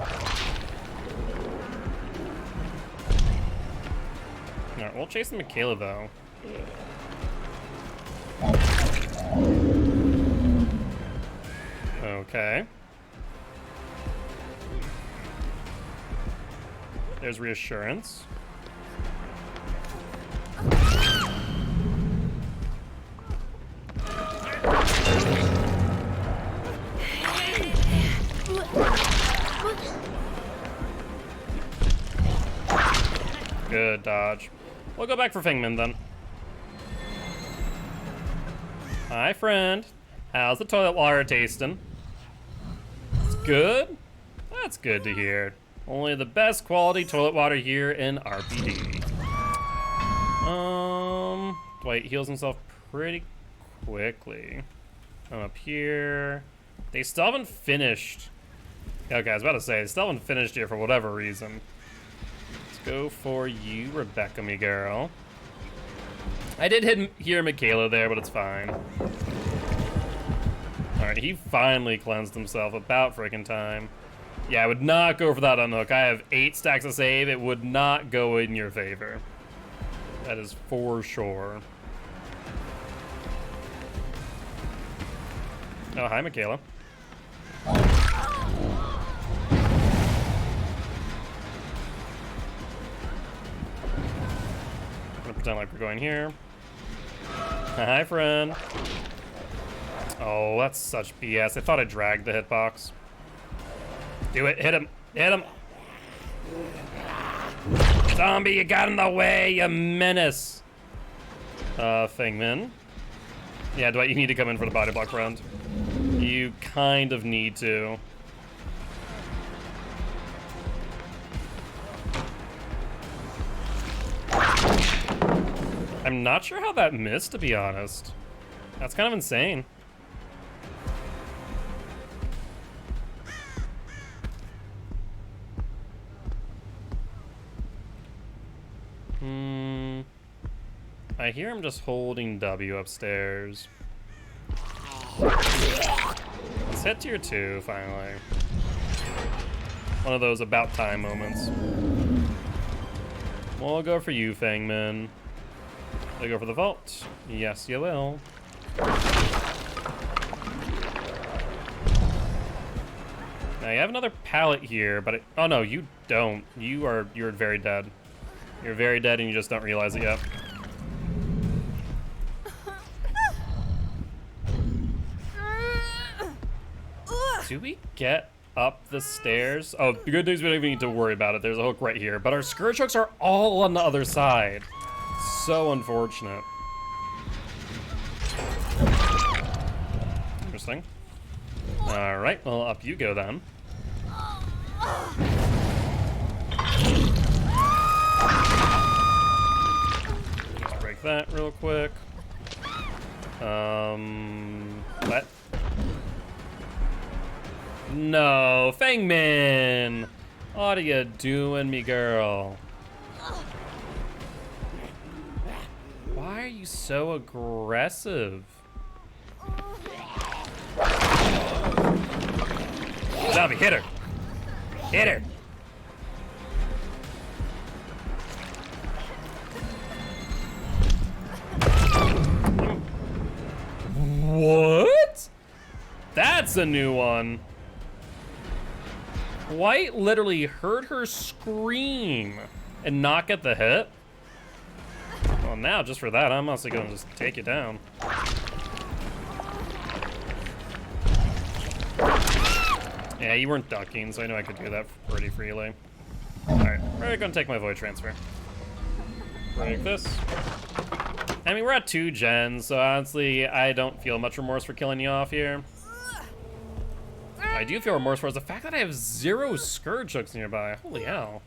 Speaker 1: Alright, we'll chase the Michaela though. Okay. There's reassurance. Good dodge. We'll go back for Fingman then. Hi, friend. How's the toilet water tasting? It's good? That's good to hear. Only the best quality toilet water here in RPD. Dwight heals himself pretty quickly. I'm up here. They still haven't finished. Okay, I was about to say, they still haven't finished here for whatever reason. Let's go for you, Rebecca, me girl. I did hear Michaela there, but it's fine. Alright, he finally cleansed himself. About freaking time. Yeah, I would not go for that unhook. I have 8 stacks of save. It would not go in your favor. That is for sure. Oh, hi, Michaela. I'm gonna pretend like we're going here. Hi, friend. Oh, that's such BS. I thought I dragged the hitbox. Do it. Hit him. Hit him. Zombie, you got in the way, you menace. Fingman. Yeah, Dwight, you need to come in for the body block round. You kind of need to. I'm not sure how that missed, to be honest. That's kind of insane. I hear him just holding W upstairs. Let's hit tier 2, finally. One of those about time moments. We'll go for you, Fangman. Will you go for the vault? Yes, you will. Now you have another pallet here, but oh no, you don't. You're very dead. You're very dead and you just don't realize it yet. Do we get up the stairs? Oh, the good news, we don't even need to worry about it. There's a hook right here, but our scourge hooks are all on the other side. So unfortunate. Interesting. All right, well, up you go then. Just break that real quick. What? No, Fangman! What are you doing, me girl? Why are you so aggressive? Zombie, hit her! Hit her! What? That's a new one. White literally heard her scream and not get the hit. Well, now just for that, I'm honestly gonna just take it down. Yeah, you weren't ducking, so I knew I could do that pretty freely. Alright, we're gonna take my void transfer. Break this. I mean, we're at 2 gens, so honestly, I don't feel much remorse for killing you off here. I do feel remorse for the fact that I have 0 scourge hooks nearby. Holy hell.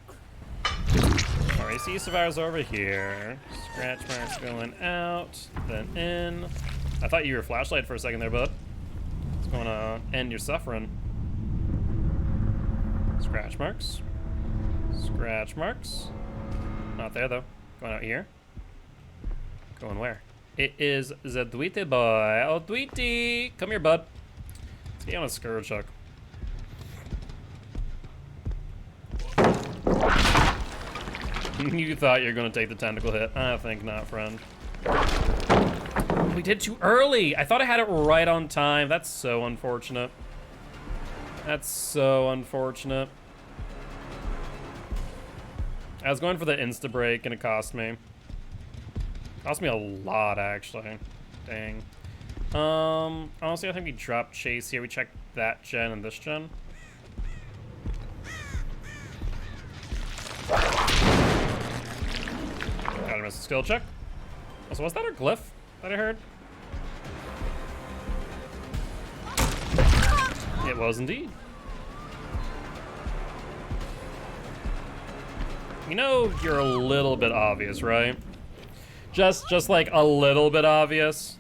Speaker 1: Alright, I see survivors over here. Scratch marks going out, then in. I thought you were flashlight for a second there, bud. It's going to end your suffering. Scratch marks. Scratch marks. Not there, though. Going out here. Going where? It is the Dweety boy. Oh, Dweety! Come here, bud. Let's get you on a scourge hook. You thought you were going to take the tentacle hit. I think not, friend. We did too early. I thought I had it right on time. That's so unfortunate. That's so unfortunate. I was going for the insta break and it cost me. Cost me a lot, actually. Dang. Honestly, I think we dropped chase here. We checked that gen and this gen. Gotta miss a skill check. Also, was that a glyph that I heard? It was indeed. You know, you're a little bit obvious, right? Just like a little bit obvious.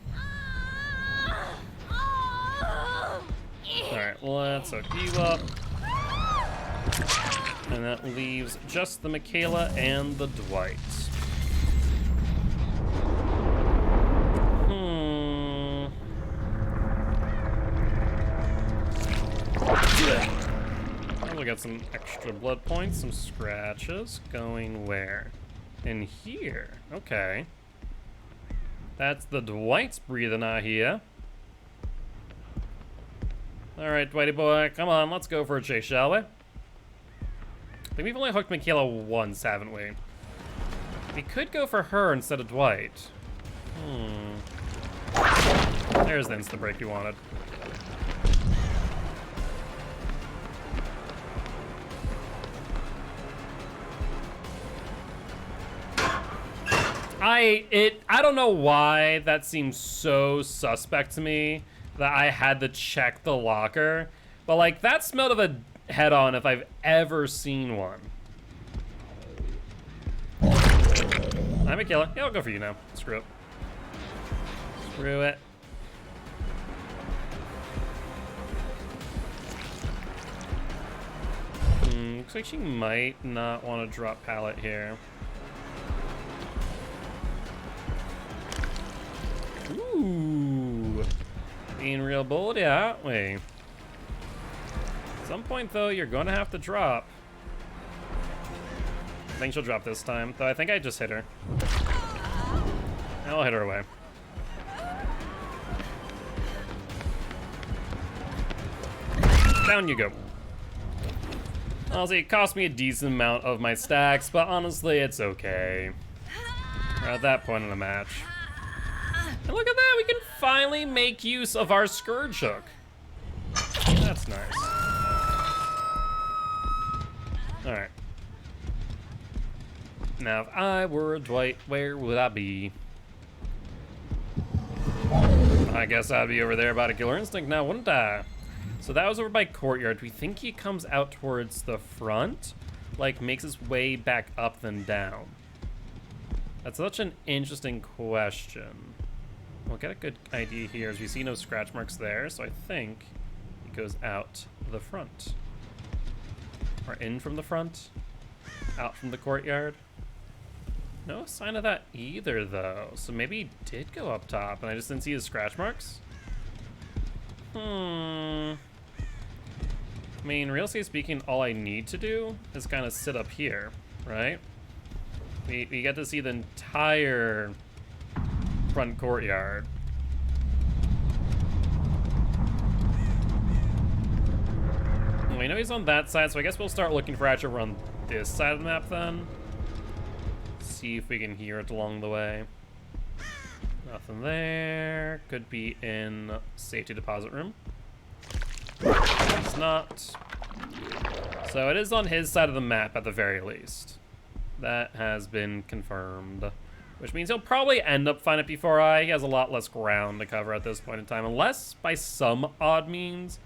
Speaker 1: Alright, let's hook you up. And that leaves just the Michaela and the Dwight. We got some extra blood points, some scratches. Going where? In here. Okay. That's the Dwight's breathing out here. Alright, Dwighty boy, come on, let's go for a chase, shall we? I think we've only hooked Michaela once, haven't we? We could go for her instead of Dwight. There's the instant break you wanted. I don't know why that seems so suspect to me that I had to check the locker, but like that smelled of a head-on if I've ever seen one. I'm a killer. Yeah, I'll go for you now. Screw it. Screw it. Looks like she might not want to drop pallet here. Ooh, being real bold, yeah, aren't we? At some point, though, you're going to have to drop. I think she'll drop this time, though I think I just hit her. I'll hit her away. Down you go. Honestly, it cost me a decent amount of my stacks, but honestly, it's okay. We're at that point in the match. And look at that, we can finally make use of our Scourge Hook. That's nice. Alright. Now, if I were a Dwight, where would I be? I guess I'd be over there by the Killer Instinct now, wouldn't I? So that was over by Courtyard. We think he comes out towards the front, like makes his way back up then down. That's such an interesting question. We'll get a good idea here as we see no scratch marks there, so I think it goes out the front. Or in from the front, out from the courtyard. No sign of that either, though. So maybe he did go up top, and I just didn't see his scratch marks? I mean, realistically speaking, all I need to do is kind of sit up here, right? We get to see the entire front courtyard. We know he's on that side, so I guess we'll start looking for Hatcher on this side of the map then. See if we can hear it along the way. Nothing there. Could be in safety deposit room. It's not. So it is on his side of the map at the very least. That has been confirmed. Which means he'll probably end up finding it before I. He has a lot less ground to cover at this point in time. Unless, by some odd means...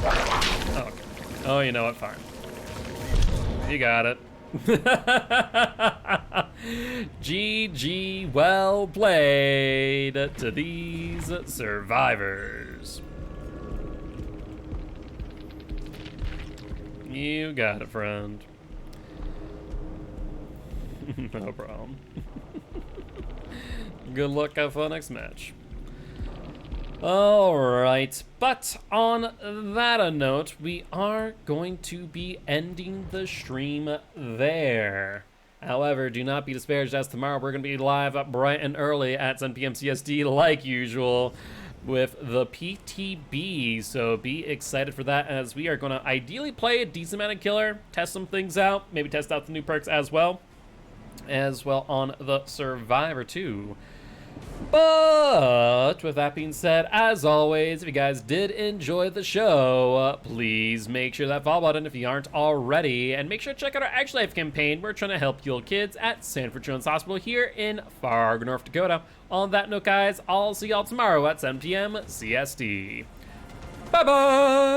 Speaker 1: Oh, okay. Oh, you know what? Fine. You got it. GG, well played to these survivors. You got it, friend. No problem. Good luck, have fun next match. Alright, but on that note, we are going to be ending the stream there. However, do not be disparaged, as tomorrow we're going to be live up bright and early at 7 p.m. CST like usual with the PTB, so be excited for that, as we are going to ideally play a decent amount of killer, test some things out, maybe test out the new perks as well on the Survivor too. But with that being said, as always, if you guys did enjoy the show, please make sure that follow button if you aren't already, and make sure to check out our Extra Life campaign. We're trying to help heal kids at Sanford Children's Hospital here in Fargo, North Dakota. On that note, guys, I'll see y'all tomorrow at 7 p.m. CST. Bye-bye!